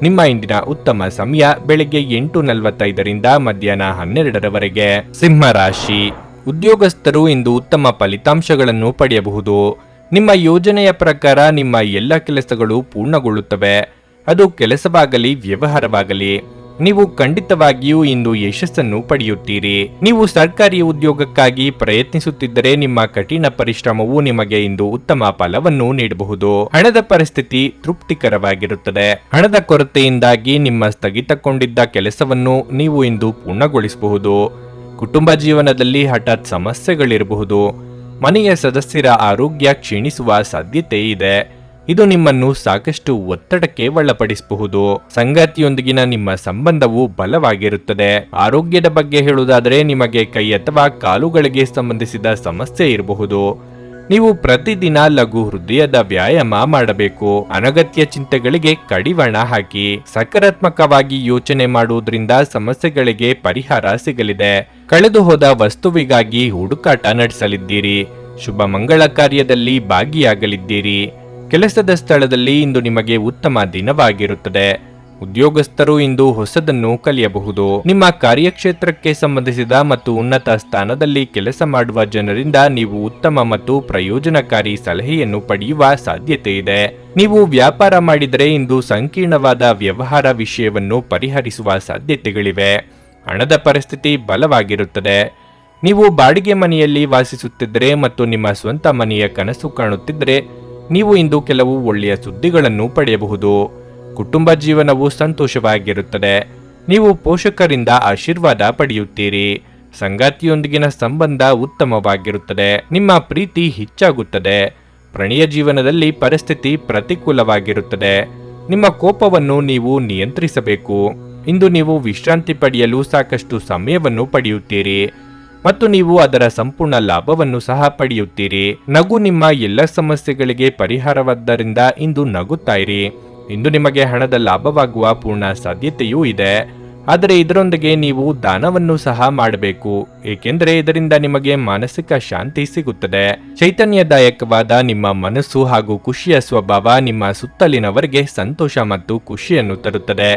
A: ನಿಮ್ಮ ಇಂದಿನ ಉತ್ತಮ ಸಮಯ ಬೆಳಗ್ಗೆ 8:45 ಮಧ್ಯಾಹ್ನ 12ರವರೆಗೆ. ಸಿಂಹ ರಾಶಿ. ಉದ್ಯೋಗಸ್ಥರು ಇಂದು ಉತ್ತಮ ಫಲಿತಾಂಶಗಳನ್ನು ಪಡೆಯಬಹುದು. ನಿಮ್ಮ ಯೋಜನೆಯ ಪ್ರಕಾರ ನಿಮ್ಮ ಎಲ್ಲ ಕೆಲಸಗಳು ಪೂರ್ಣಗೊಳ್ಳುತ್ತವೆ. ಅದು ಕೆಲಸವಾಗಲಿ ವ್ಯವಹಾರವಾಗಲಿ. ನೀವು ಖಂಡಿತವಾಗಿಯೂ ಇಂದು ಯಶಸ್ಸನ್ನು ಪಡೆಯುತ್ತೀರಿ. ನೀವು ಸರ್ಕಾರಿ ಉದ್ಯೋಗಕ್ಕಾಗಿ ಪ್ರಯತ್ನಿಸುತ್ತಿದ್ದರೆ ನಿಮ್ಮ ಕಠಿಣ ಪರಿಶ್ರಮವು ನಿಮಗೆ ಇಂದು ಉತ್ತಮ ಫಲವನ್ನು ನೀಡಬಹುದು. ಹಣದ ಪರಿಸ್ಥಿತಿ ತೃಪ್ತಿಕರವಾಗಿರುತ್ತದೆ. ಹಣದ ಕೊರತೆಯಿಂದಾಗಿ ನಿಮ್ಮ ಸ್ಥಗಿತಗೊಂಡಿದ್ದ ಕೆಲಸವನ್ನು ನೀವು ಇಂದು ಪೂರ್ಣಗೊಳಿಸಬಹುದು. ಕುಟುಂಬ ಜೀವನದಲ್ಲಿ ಹಠಾತ್ ಸಮಸ್ಯೆಗಳಿರಬಹುದು. ಮನೆಯ ಸದಸ್ಯರ ಆರೋಗ್ಯ ಕ್ಷೀಣಿಸುವ ಸಾಧ್ಯತೆ ಇದೆ. ಇದು ನಿಮ್ಮನ್ನು ಸಾಕಷ್ಟು ಒತ್ತಡಕ್ಕೆ ಒಳಪಡಿಸಬಹುದು. ಸಂಗಾತಿಯೊಂದಿಗಿನ ನಿಮ್ಮ ಸಂಬಂಧವು ಬಲವಾಗಿರುತ್ತದೆ. ಆರೋಗ್ಯದ ಬಗ್ಗೆ ಹೇಳುವುದಾದರೆ ನಿಮಗೆ ಕೈ ಅಥವಾ ಕಾಲುಗಳಿಗೆ ಸಂಬಂಧಿಸಿದ ಸಮಸ್ಯೆ ಇರಬಹುದು. ನೀವು ಪ್ರತಿದಿನ ಲಘು ಹೃದಯದ ವ್ಯಾಯಾಮ ಮಾಡಬೇಕು. ಅನಗತ್ಯ ಚಿಂತೆಗಳಿಗೆ ಕಡಿವಾಣ ಹಾಕಿ. ಸಕಾರಾತ್ಮಕವಾಗಿ ಯೋಚನೆ ಮಾಡುವುದರಿಂದ ಸಮಸ್ಯೆಗಳಿಗೆ ಪರಿಹಾರ ಸಿಗಲಿದೆ. ಕಳೆದು ಹೋದ ವಸ್ತುವಿಗಾಗಿ ಹುಡುಕಾಟ ನಡೆಸಲಿದ್ದೀರಿ. ಶುಭ ಮಂಗಳ ಕಾರ್ಯದಲ್ಲಿ ಭಾಗಿಯಾಗಲಿದ್ದೀರಿ. ಕೆಲಸದ ಸ್ಥಳದಲ್ಲಿ ಇಂದು ನಿಮಗೆ ಉತ್ತಮ ದಿನವಾಗಿರುತ್ತದೆ. ಉದ್ಯೋಗಸ್ಥರು ಇಂದು ಹೊಸದನ್ನು ಕಲಿಯಬಹುದು. ನಿಮ್ಮ ಕಾರ್ಯಕ್ಷೇತ್ರಕ್ಕೆ ಸಂಬಂಧಿಸಿದ ಮತ್ತು ಉನ್ನತ ಸ್ಥಾನದಲ್ಲಿ ಕೆಲಸ ಮಾಡುವ ಜನರಿಂದ ನೀವು ಉತ್ತಮ ಮತ್ತು ಪ್ರಯೋಜನಕಾರಿ ಸಲಹೆಯನ್ನು ಪಡೆಯುವ ಸಾಧ್ಯತೆ ಇದೆ. ನೀವು ವ್ಯಾಪಾರ ಮಾಡಿದರೆ ಇಂದು ಸಂಕೀರ್ಣವಾದ ವ್ಯವಹಾರ ವಿಷಯವನ್ನು ಪರಿಹರಿಸುವ ಸಾಧ್ಯತೆಗಳಿವೆ. ಹಣದ ಪರಿಸ್ಥಿತಿ ಬಲವಾಗಿರುತ್ತದೆ. ನೀವು ಬಾಡಿಗೆ ಮನೆಯಲ್ಲಿ ವಾಸಿಸುತ್ತಿದ್ದರೆ ಮತ್ತು ನಿಮ್ಮ ಸ್ವಂತ ಮನೆಯ ಕನಸು ಕಾಣುತ್ತಿದ್ದರೆ ನೀವು ಇಂದು ಕೆಲವು ಒಳ್ಳೆಯ ಸುದ್ದಿಗಳನ್ನು ಪಡೆಯಬಹುದು. ಕುಟುಂಬ ಜೀವನವು ಸಂತೋಷವಾಗಿರುತ್ತದೆ. ನೀವು ಪೋಷಕರಿಂದ ಆಶೀರ್ವಾದ ಪಡೆಯುತ್ತೀರಿ. ಸಂಗಾತಿಯೊಂದಿಗಿನ ಸಂಬಂಧ ಉತ್ತಮವಾಗಿರುತ್ತದೆ. ನಿಮ್ಮ ಪ್ರೀತಿ ಹೆಚ್ಚಾಗುತ್ತದೆ. ಪ್ರಣಯ ಜೀವನದಲ್ಲಿ ಪರಿಸ್ಥಿತಿ ಪ್ರತಿಕೂಲವಾಗಿರುತ್ತದೆ. ನಿಮ್ಮ ಕೋಪವನ್ನು ನೀವು ನಿಯಂತ್ರಿಸಬೇಕು. ಇಂದು ನೀವು ವಿಶ್ರಾಂತಿ ಪಡೆಯಲು ಸಾಕಷ್ಟು ಸಮಯವನ್ನು ಪಡೆಯುತ್ತೀರಿ ಮತ್ತು ನೀವು ಅದರ ಸಂಪೂರ್ಣ ಲಾಭವನ್ನು ಸಹ ಪಡೆಯುತ್ತೀರಿ. ನಗು ನಿಮ್ಮ ಎಲ್ಲ ಸಮಸ್ಯೆಗಳಿಗೆ ಪರಿಹಾರವಾದ್ದರಿಂದ ಇಂದು ನಗುತ್ತಾ ಇರಿ. ಇಂದು ನಿಮಗೆ ಹಣದ ಲಾಭವಾಗುವ ಪೂರ್ಣ ಸಾಧ್ಯತೆಯೂ ಇದೆ. ಆದರೆ ಇದರೊಂದಿಗೆ ನೀವು ದಾನವನ್ನು ಸಹ ಮಾಡಬೇಕು, ಏಕೆಂದರೆ ಇದರಿಂದ ನಿಮಗೆ ಮಾನಸಿಕ ಶಾಂತಿ ಸಿಗುತ್ತದೆ. ಚೈತನ್ಯದಾಯಕವಾದ ನಿಮ್ಮ ಮನಸ್ಸು ಹಾಗೂ ಖುಷಿಯ ಸ್ವಭಾವ ನಿಮ್ಮ ಸುತ್ತಲಿನವರಿಗೆ ಸಂತೋಷ ಮತ್ತು ಖುಷಿಯನ್ನು ತರುತ್ತದೆ.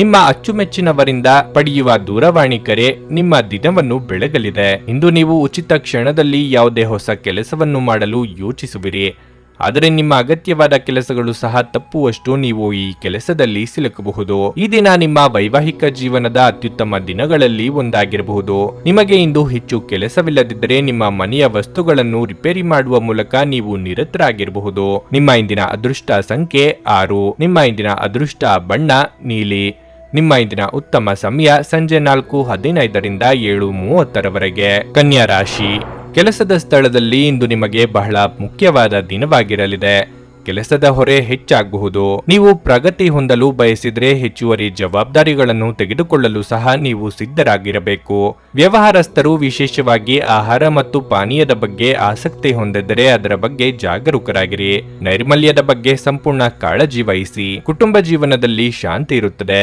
A: ನಿಮ್ಮ ಅಚ್ಚುಮೆಚ್ಚಿನವರಿಂದ ಪಡೆಯುವ ದೂರವಾಣಿ ಕರೆ ನಿಮ್ಮ ದಿನವನ್ನು ಬೆಳಗಲಿದೆ. ಇಂದು ನೀವು ಉಚಿತ ಕ್ಷಣದಲ್ಲಿ ಯಾವುದೇ ಹೊಸ ಕೆಲಸವನ್ನು ಮಾಡಲು ಯೋಚಿಸುವಿರಿ, ಆದರೆ ನಿಮ್ಮ ಅಗತ್ಯವಾದ ಕೆಲಸಗಳು ಸಹ ತಪ್ಪುವಷ್ಟು ನೀವು ಈ ಕೆಲಸದಲ್ಲಿ ಸಿಲುಕಬಹುದು. ಈ ದಿನ ನಿಮ್ಮ ವೈವಾಹಿಕ ಜೀವನದ ಅತ್ಯುತ್ತಮ ದಿನಗಳಲ್ಲಿ ಒಂದಾಗಿರಬಹುದು. ನಿಮಗೆ ಇಂದು ಹೆಚ್ಚು ಕೆಲಸವಿಲ್ಲದಿದ್ದರೆ ನಿಮ್ಮ ಮನೆಯ ವಸ್ತುಗಳನ್ನು ರಿಪೇರಿ ಮಾಡುವ ಮೂಲಕ ನೀವು ನಿರತರಾಗಿರಬಹುದು. ನಿಮ್ಮ ಇಂದಿನ ಅದೃಷ್ಟ ಸಂಖ್ಯೆ 6. ನಿಮ್ಮ ಇಂದಿನ ಅದೃಷ್ಟ ಬಣ್ಣ ನೀಲಿ. ನಿಮ್ಮ ಇಂದಿನ ಉತ್ತಮ ಸಮಯ ಸಂಜೆ 4:15 7:30ರವರೆಗೆ. ಕನ್ಯಾ ರಾಶಿ. ಕೆಲಸದ ಸ್ಥಳದಲ್ಲಿ ಇಂದು ನಿಮಗೆ ಬಹಳ ಮುಖ್ಯವಾದ ದಿನವಾಗಿರಲಿದೆ. ಕೆಲಸದ ಹೊರೆ ಹೆಚ್ಚಾಗಬಹುದು. ನೀವು ಪ್ರಗತಿ ಹೊಂದಲು ಬಯಸಿದ್ರೆ ಹೆಚ್ಚುವರಿ ಜವಾಬ್ದಾರಿಗಳನ್ನು ತೆಗೆದುಕೊಳ್ಳಲು ಸಹ ನೀವು ಸಿದ್ಧರಾಗಿರಬೇಕು. ವ್ಯವಹಾರಸ್ಥರು ವಿಶೇಷವಾಗಿ ಆಹಾರ ಮತ್ತು ಪಾನೀಯದ ಬಗ್ಗೆ ಆಸಕ್ತಿ ಹೊಂದಿದ್ದರೆ ಅದರ ಬಗ್ಗೆ ಜಾಗರೂಕರಾಗಿರಿ. ನೈರ್ಮಲ್ಯದ ಬಗ್ಗೆ ಸಂಪೂರ್ಣ ಕಾಳಜಿ ವಹಿಸಿ. ಕುಟುಂಬ ಜೀವನದಲ್ಲಿ ಶಾಂತಿ ಇರುತ್ತದೆ.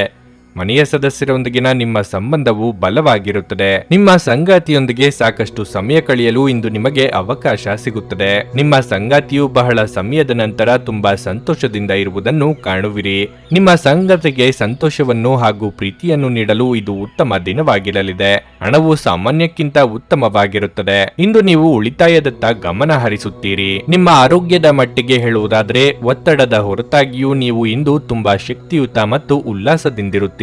A: ಮನೆಯ ಸದಸ್ಯರೊಂದಿಗಿನ ನಿಮ್ಮ ಸಂಬಂಧವು ಬಲವಾಗಿರುತ್ತದೆ. ನಿಮ್ಮ ಸಂಗಾತಿಯೊಂದಿಗೆ ಸಾಕಷ್ಟು ಸಮಯ ಕಳೆಯಲು ಇಂದು ನಿಮಗೆ ಅವಕಾಶ ಸಿಗುತ್ತದೆ. ನಿಮ್ಮ ಸಂಗಾತಿಯು ಬಹಳ ಸಮಯದ ನಂತರ ತುಂಬಾ ಸಂತೋಷದಿಂದ ಇರುವುದನ್ನು ಕಾಣುವಿರಿ. ನಿಮ್ಮ ಸಂಗಾತಿಗೆ ಸಂತೋಷವನ್ನು ಹಾಗೂ ಪ್ರೀತಿಯನ್ನು ನೀಡಲು ಇದು ಉತ್ತಮ ದಿನವಾಗಿರಲಿದೆ. ಹಣವು ಸಾಮಾನ್ಯಕ್ಕಿಂತ ಉತ್ತಮವಾಗಿರುತ್ತದೆ. ಇಂದು ನೀವು ಉಳಿತಾಯದತ್ತ ಗಮನ ಹರಿಸುತ್ತೀರಿ. ನಿಮ್ಮ ಆರೋಗ್ಯದ ಮಟ್ಟಿಗೆ ಹೇಳುವುದಾದ್ರೆ ಒತ್ತಡದ ಹೊರತಾಗಿಯೂ ನೀವು ಇಂದು ತುಂಬಾ ಶಕ್ತಿಯುತ ಮತ್ತು ಉಲ್ಲಾಸದಿಂದಿರುತ್ತೀರಿ.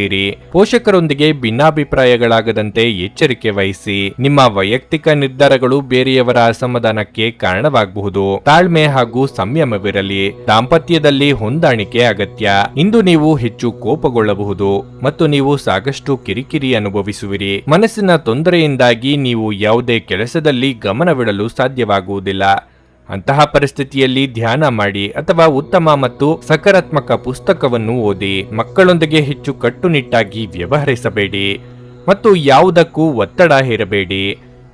A: ಪೋಷಕರೊಂದಿಗೆ ಭಿನ್ನಾಭಿಪ್ರಾಯಗಳಾಗದಂತೆ ಎಚ್ಚರಿಕೆ ವಹಿಸಿ. ನಿಮ್ಮ ವೈಯಕ್ತಿಕ ನಿರ್ಧಾರಗಳು ಬೇರೆಯವರ ಅಸಮಾಧಾನಕ್ಕೆ ಕಾರಣವಾಗಬಹುದು. ತಾಳ್ಮೆ ಹಾಗೂ ಸಂಯಮವಿರಲಿ. ದಾಂಪತ್ಯದಲ್ಲಿ ಹೊಂದಾಣಿಕೆ ಅಗತ್ಯ. ಇಂದು ನೀವು ಹೆಚ್ಚು ಕೋಪಗೊಳ್ಳಬಹುದು ಮತ್ತು ನೀವು ಸಾಕಷ್ಟು ಕಿರಿಕಿರಿ ಅನುಭವಿಸುವಿರಿ. ಮನಸ್ಸಿನ ತೊಂದರೆಯಿಂದಾಗಿ ನೀವು ಯಾವುದೇ ಕೆಲಸದಲ್ಲಿ ಗಮನವಿಡಲು ಸಾಧ್ಯವಾಗುವುದಿಲ್ಲ. ಅಂತಹ ಪರಿಸ್ಥಿತಿಯಲ್ಲಿ ಧ್ಯಾನ ಮಾಡಿ ಅಥವಾ ಉತ್ತಮ ಮತ್ತು ಸಕಾರಾತ್ಮಕ ಪುಸ್ತಕವನ್ನು ಓದಿ. ಮಕ್ಕಳೊಂದಿಗೆ ಹೆಚ್ಚು ಕಟ್ಟುನಿಟ್ಟಾಗಿ ವ್ಯವಹರಿಸಬೇಡಿ ಮತ್ತು ಯಾವುದಕ್ಕೂ ಒತ್ತಡ ಹೇರಬೇಡಿ.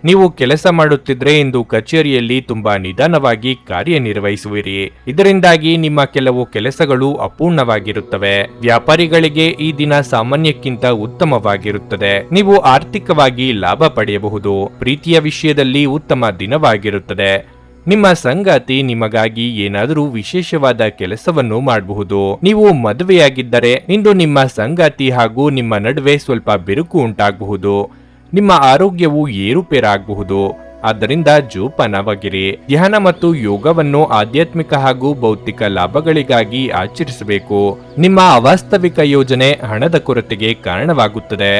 A: ನೀವು ಕೆಲಸ ಮಾಡುತ್ತಿದ್ರೆ ಇಂದು ಕಚೇರಿಯಲ್ಲಿ ತುಂಬಾ ನಿಧಾನವಾಗಿ ಕಾರ್ಯನಿರ್ವಹಿಸುವಿರಿ. ಇದರಿಂದಾಗಿ ನಿಮ್ಮ ಕೆಲವು ಕೆಲಸಗಳು ಅಪೂರ್ಣವಾಗಿರುತ್ತವೆ. ವ್ಯಾಪಾರಿಗಳಿಗೆ ಈ ದಿನ ಸಾಮಾನ್ಯಕ್ಕಿಂತ ಉತ್ತಮವಾಗಿರುತ್ತದೆ. ನೀವು ಆರ್ಥಿಕವಾಗಿ ಲಾಭ ಪಡೆಯಬಹುದು. ಪ್ರೀತಿಯ ವಿಷಯದಲ್ಲಿ ಉತ್ತಮ ದಿನವಾಗಿರುತ್ತದೆ. ನಿಮ್ಮ ಸಂಗಾತಿ ನಿಮಗಾಗಿ ಏನಾದರೂ ವಿಶೇಷವಾದ ಕೆಲಸವನ್ನು ಮಾಡಬಹುದು. ನೀವು ಮದುವೆಯಾಗಿದ್ದರೆ ಇಂದು ನಿಮ್ಮ ಸಂಗಾತಿ ಹಾಗೂ ನಿಮ್ಮ ನಡುವೆ ಸ್ವಲ್ಪ ಬಿರುಕು ಉಂಟಾಗಬಹುದು. ನಿಮ್ಮ ಆರೋಗ್ಯವು ಏರುಪೇರಾಗಬಹುದು. ಆದ್ದರಿಂದ ಜೋಪಾನವಾಗಿರಿ. ಧ್ಯಾನ ಮತ್ತು ಯೋಗವನ್ನು ಆಧ್ಯಾತ್ಮಿಕ ಹಾಗೂ ಭೌತಿಕ ಲಾಭಗಳಿಗಾಗಿ ಆಚರಿಸಬೇಕು. ನಿಮ್ಮ ಅವಾಸ್ತವಿಕ ಯೋಜನೆ ಹಣದ ಕೊರತೆಗೆ ಕಾರಣವಾಗುತ್ತದೆ.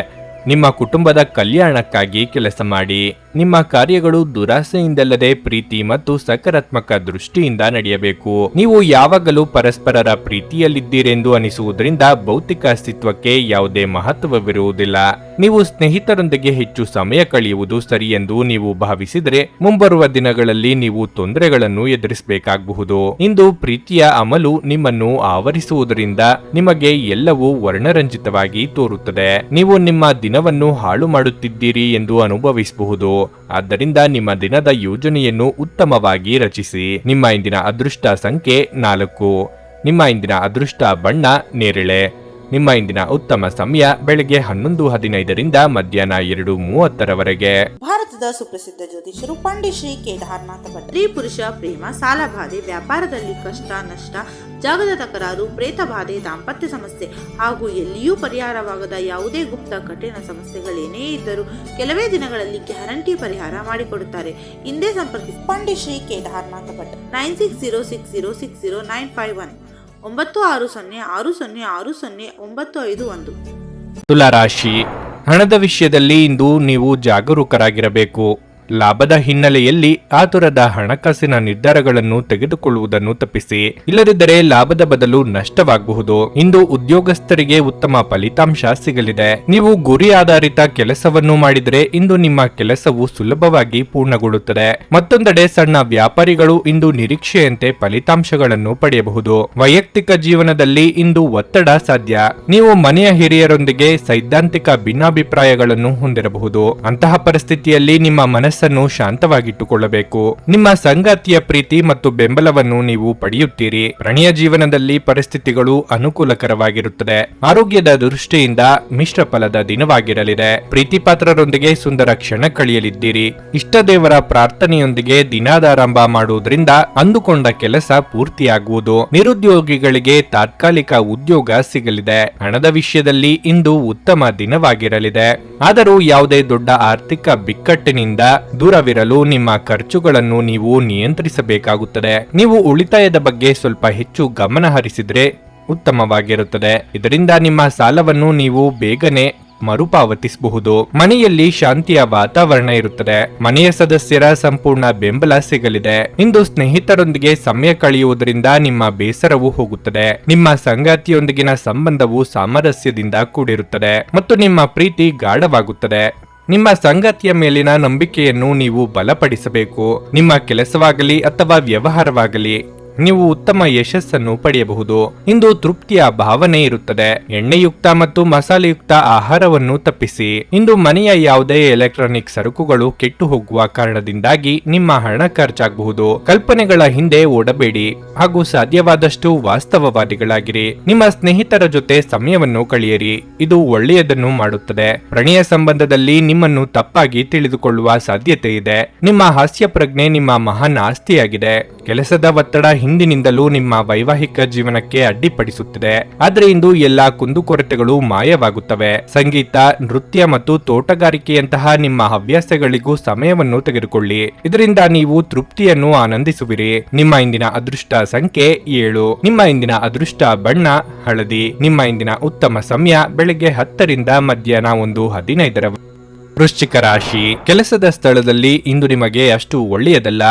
A: ನಿಮ್ಮ ಕುಟುಂಬದ ಕಲ್ಯಾಣಕ್ಕಾಗಿ ಕೆಲಸ ಮಾಡಿ. ನಿಮ್ಮ ಕಾರ್ಯಗಳು ದುರಾಸೆಯಿಂದಲ್ಲದೆ ಪ್ರೀತಿ ಮತ್ತು ಸಕಾರಾತ್ಮಕ ದೃಷ್ಟಿಯಿಂದ ನಡೆಯಬೇಕು. ನೀವು ಯಾವಾಗಲೂ ಪರಸ್ಪರರ ಪ್ರೀತಿಯಲ್ಲಿದ್ದೀರೆಂದು ಅನಿಸುವುದರಿಂದ ಭೌತಿಕ ಅಸ್ತಿತ್ವಕ್ಕೆ ಯಾವುದೇ ಮಹತ್ವವಿರುವುದಿಲ್ಲ. ನೀವು ಸ್ನೇಹಿತರೊಂದಿಗೆ ಹೆಚ್ಚು ಸಮಯ ಕಳೆಯುವುದು ಸರಿ ಎಂದು ನೀವು ಭಾವಿಸಿದರೆ ಮುಂಬರುವ ದಿನಗಳಲ್ಲಿ ನೀವು ತೊಂದರೆಗಳನ್ನು ಎದುರಿಸಬೇಕಾಗಬಹುದು. ಇಂದು ಪ್ರೀತಿಯ ಅಮಲು ನಿಮ್ಮನ್ನು ಆವರಿಸುವುದರಿಂದ ನಿಮಗೆ ಎಲ್ಲವೂ ವರ್ಣರಂಜಿತವಾಗಿ ತೋರುತ್ತದೆ. ನೀವು ನಿಮ್ಮ ದಿನವನ್ನು ಹಾಳು ಮಾಡುತ್ತಿದ್ದೀರಿ ಎಂದು ಅನುಭವಿಸಬಹುದು. ಆದ್ದರಿಂದ ನಿಮ್ಮ ದಿನದ ಯೋಜನೆಯನ್ನು ಉತ್ತಮವಾಗಿ ರಚಿಸಿ. ನಿಮ್ಮ ಇಂದಿನ ಅದೃಷ್ಟ ಸಂಖ್ಯೆ 4. ನಿಮ್ಮ ಇಂದಿನ ಅದೃಷ್ಟ ಬಣ್ಣ ನೇರಳೆ. ನಿಮ್ಮ ಇಂದಿನ ಉತ್ತಮ ಸಮಯ ಬೆಳಗ್ಗೆ 11:15 ಮಧ್ಯಾಹ್ನ 2:30
B: ಭಾರತದ ಸುಪ್ರಸಿದ್ಧ ಜ್ಯೋತಿಷರು ಪಂಡಿತ್ ಶ್ರೀ ಕೇದಾರನಾಥ ಭಟ್. ಸ್ತ್ರೀ ಪುರುಷ ಪ್ರೇಮ, ಸಾಲಬಾಧೆ, ವ್ಯಾಪಾರದಲ್ಲಿ ಕಷ್ಟ ನಷ್ಟ, ಜಾಗದ ತಕರಾರು, ಪ್ರೇತ ಬಾಧೆ, ದಾಂಪತ್ಯ ಸಮಸ್ಯೆ ಹಾಗೂ ಎಲ್ಲಿಯೂ ಪರಿಹಾರವಾಗದ ಯಾವುದೇ ಗುಪ್ತ ಕಠಿಣ ಸಮಸ್ಯೆಗಳೇನೇ ಇದ್ದರೂ ಕೆಲವೇ ದಿನಗಳಲ್ಲಿ ಗ್ಯಾರಂಟಿ ಪರಿಹಾರ ಮಾಡಿಕೊಡುತ್ತಾರೆ. ಹಿಂದೆ ಸಂಪರ್ಕಿಸಿ ಪಂಡಿತ್ ಶ್ರೀ ಕೇದಾರನಾಥ ಭಟ್ 9606060951 9606060951.
A: ತುಲಾರಾಶಿ. ಹಣದ ವಿಷಯದಲ್ಲಿ ಇಂದು ನೀವು ಜಾಗರೂಕರಾಗಿರಬೇಕು. ಲಾಭದ ಹಿನ್ನೆಲೆಯಲ್ಲಿ ಆತುರದ ಹಣಕಾಸಿನ ನಿರ್ಧಾರಗಳನ್ನು ತೆಗೆದುಕೊಳ್ಳುವುದನ್ನು ತಪ್ಪಿಸಿ. ಇಲ್ಲದಿದ್ದರೆ ಲಾಭದ ಬದಲು ನಷ್ಟವಾಗಬಹುದು. ಇಂದು ಉದ್ಯೋಗಸ್ಥರಿಗೆ ಉತ್ತಮ ಫಲಿತಾಂಶ ಸಿಗಲಿದೆ. ನೀವು ಗುರಿ ಆಧಾರಿತ ಕೆಲಸವನ್ನು ಮಾಡಿದರೆ ಇಂದು ನಿಮ್ಮ ಕೆಲಸವು ಸುಲಭವಾಗಿ ಪೂರ್ಣಗೊಳ್ಳುತ್ತದೆ. ಮತ್ತೊಂದೆಡೆ ಸಣ್ಣ ವ್ಯಾಪಾರಿಗಳು ಇಂದು ನಿರೀಕ್ಷೆಯಂತೆ ಫಲಿತಾಂಶಗಳನ್ನು ಪಡೆಯಬಹುದು. ವೈಯಕ್ತಿಕ ಜೀವನದಲ್ಲಿ ಇಂದು ಒತ್ತಡ ಸಾಧ್ಯ. ನೀವು ಮನೆಯ ಹಿರಿಯರೊಂದಿಗೆ ಸೈದ್ಧಾಂತಿಕ ಭಿನ್ನಾಭಿಪ್ರಾಯಗಳನ್ನು ಹೊಂದಿರಬಹುದು. ಅಂತಹ ಪರಿಸ್ಥಿತಿಯಲ್ಲಿ ನಿಮ್ಮ ಮನಸ್ಸನ್ನು ಶಾಂತವಾಗಿಟ್ಟುಕೊಳ್ಳಬೇಕು. ನಿಮ್ಮ ಸಂಗಾತಿಯ ಪ್ರೀತಿ ಮತ್ತು ಬೆಂಬಲವನ್ನು ನೀವು ಪಡೆಯುತ್ತೀರಿ. ಪ್ರಣಯ ಜೀವನದಲ್ಲಿ ಪರಿಸ್ಥಿತಿಗಳು ಅನುಕೂಲಕರವಾಗಿರುತ್ತದೆ. ಆರೋಗ್ಯದ ದೃಷ್ಟಿಯಿಂದ ಮಿಶ್ರ ಫಲದ ದಿನವಾಗಿರಲಿದೆ. ಪ್ರೀತಿಪಾತ್ರರೊಂದಿಗೆ ಸುಂದರ ಕ್ಷಣ ಕಳೆಯಲಿದ್ದೀರಿ. ಇಷ್ಟ ದೇವರ ಪ್ರಾರ್ಥನೆಯೊಂದಿಗೆ ದಿನದಾರಂಭ ಮಾಡುವುದರಿಂದ ಅಂದುಕೊಂಡ ಕೆಲಸ ಪೂರ್ತಿಯಾಗುವುದು. ನಿರುದ್ಯೋಗಿಗಳಿಗೆ ತಾತ್ಕಾಲಿಕ ಉದ್ಯೋಗ ಸಿಗಲಿದೆ. ಹಣದ ವಿಷಯದಲ್ಲಿ ಇಂದು ಉತ್ತಮ ದಿನವಾಗಿರಲಿದೆ. ಆದರೂ ಯಾವುದೇ ದೊಡ್ಡ ಆರ್ಥಿಕ ಬಿಕ್ಕಟ್ಟಿನಿಂದ ದೂರವಿರಲು ನಿಮ್ಮ ಖರ್ಚುಗಳನ್ನು ನೀವು ನಿಯಂತ್ರಿಸಬೇಕಾಗುತ್ತದೆ. ನೀವು ಉಳಿತಾಯದ ಬಗ್ಗೆ ಸ್ವಲ್ಪ ಹೆಚ್ಚು ಗಮನ ಹರಿಸಿದ್ರೆ ಉತ್ತಮವಾಗಿರುತ್ತದೆ. ಇದರಿಂದ ನಿಮ್ಮ ಸಾಲವನ್ನು ನೀವು ಬೇಗನೆ ಮರುಪಾವತಿಸಬಹುದು. ಮನೆಯಲ್ಲಿ ಶಾಂತಿಯ ವಾತಾವರಣ ಇರುತ್ತದೆ. ಮನೆಯ ಸದಸ್ಯರ ಸಂಪೂರ್ಣ ಬೆಂಬಲ ಸಿಗಲಿದೆ. ಇಂದು ಸ್ನೇಹಿತರೊಂದಿಗೆ ಸಮಯ ಕಳೆಯುವುದರಿಂದ ನಿಮ್ಮ ಬೇಸರವು ಹೋಗುತ್ತದೆ. ನಿಮ್ಮ ಸಂಗಾತಿಯೊಂದಿಗಿನ ಸಂಬಂಧವು ಸಾಮರಸ್ಯದಿಂದ ಕೂಡಿರುತ್ತದೆ ಮತ್ತು ನಿಮ್ಮ ಪ್ರೀತಿ ಗಾಢವಾಗುತ್ತದೆ. ನಿಮ್ಮ ಸಂಗಾತಿಯ ಮೇಲಿನ ನಂಬಿಕೆಯನ್ನು ನೀವು ಬಲಪಡಿಸಬೇಕು. ನಿಮ್ಮ ಕೆಲಸವಾಗಲಿ ಅಥವಾ ವ್ಯವಹಾರವಾಗಲಿ ನೀವು ಉತ್ತಮ ಯಶಸ್ಸನ್ನು ಪಡೆಯಬಹುದು. ಇಂದು ತೃಪ್ತಿಯ ಭಾವನೆ ಇರುತ್ತದೆ. ಎಣ್ಣೆಯುಕ್ತ ಮತ್ತು ಮಸಾಲೆಯುಕ್ತ ಆಹಾರವನ್ನು ತಪ್ಪಿಸಿ. ಇಂದು ಮನೆಯ ಯಾವುದೇ ಎಲೆಕ್ಟ್ರಾನಿಕ್ ಸರಕುಗಳು ಕೆಟ್ಟು ಹೋಗುವ ಕಾರಣದಿಂದಾಗಿ ನಿಮ್ಮ ಹಣ ಖರ್ಚಾಗಬಹುದು. ಕಲ್ಪನೆಗಳ ಹಿಂದೆ ಓಡಬೇಡಿ ಹಾಗೂ ಸಾಧ್ಯವಾದಷ್ಟು ವಾಸ್ತವವಾದಿಗಳಾಗಿರಿ. ನಿಮ್ಮ ಸ್ನೇಹಿತರ ಜೊತೆ ಸಮಯವನ್ನು ಕಳೆಯಿರಿ, ಇದು ಒಳ್ಳೆಯದನ್ನು ಮಾಡುತ್ತದೆ. ಪ್ರಣಯ ಸಂಬಂಧದಲ್ಲಿ ನಿಮ್ಮನ್ನು ತಪ್ಪಾಗಿ ತಿಳಿದುಕೊಳ್ಳುವ ಸಾಧ್ಯತೆ ಇದೆ. ನಿಮ್ಮ ಹಾಸ್ಯ ಪ್ರಜ್ಞೆ ನಿಮ್ಮ ಮಹಾನ್ ಆಸ್ತಿಯಾಗಿದೆ. ಕೆಲಸದ ಒತ್ತಡ ಹಿಂದಿನಿಂದಲೂ ನಿಮ್ಮ ವೈವಾಹಿಕ ಜೀವನಕ್ಕೆ ಅಡ್ಡಿಪಡಿಸುತ್ತಿದೆ. ಆದ್ರೆ ಇಂದು ಎಲ್ಲಾ ಕುಂದುಕೊರತೆಗಳು ಮಾಯವಾಗುತ್ತವೆ. ಸಂಗೀತ, ನೃತ್ಯ ಮತ್ತು ತೋಟಗಾರಿಕೆಯಂತಹ ನಿಮ್ಮ ಹವ್ಯಾಸಗಳಿಗೂ ಸಮಯವನ್ನು ತೆಗೆದುಕೊಳ್ಳಿ. ಇದರಿಂದ ನೀವು ತೃಪ್ತಿಯನ್ನು ಆನಂದಿಸುವಿರಿ. ನಿಮ್ಮ ಇಂದಿನ ಅದೃಷ್ಟ ಸಂಖ್ಯೆ 7. ನಿಮ್ಮ ಇಂದಿನ ಅದೃಷ್ಟ ಬಣ್ಣ ಹಳದಿ. ನಿಮ್ಮ ಇಂದಿನ ಉತ್ತಮ ಸಮಯ ಬೆಳಗ್ಗೆ 10 ರಿಂದ ಮಧ್ಯಾಹ್ನ 1:15. ವೃಶ್ಚಿಕ ರಾಶಿ. ಕೆಲಸದ ಸ್ಥಳದಲ್ಲಿ ಇಂದು ನಿಮಗೆ ಅಷ್ಟು ಒಳ್ಳೆಯದಲ್ಲ.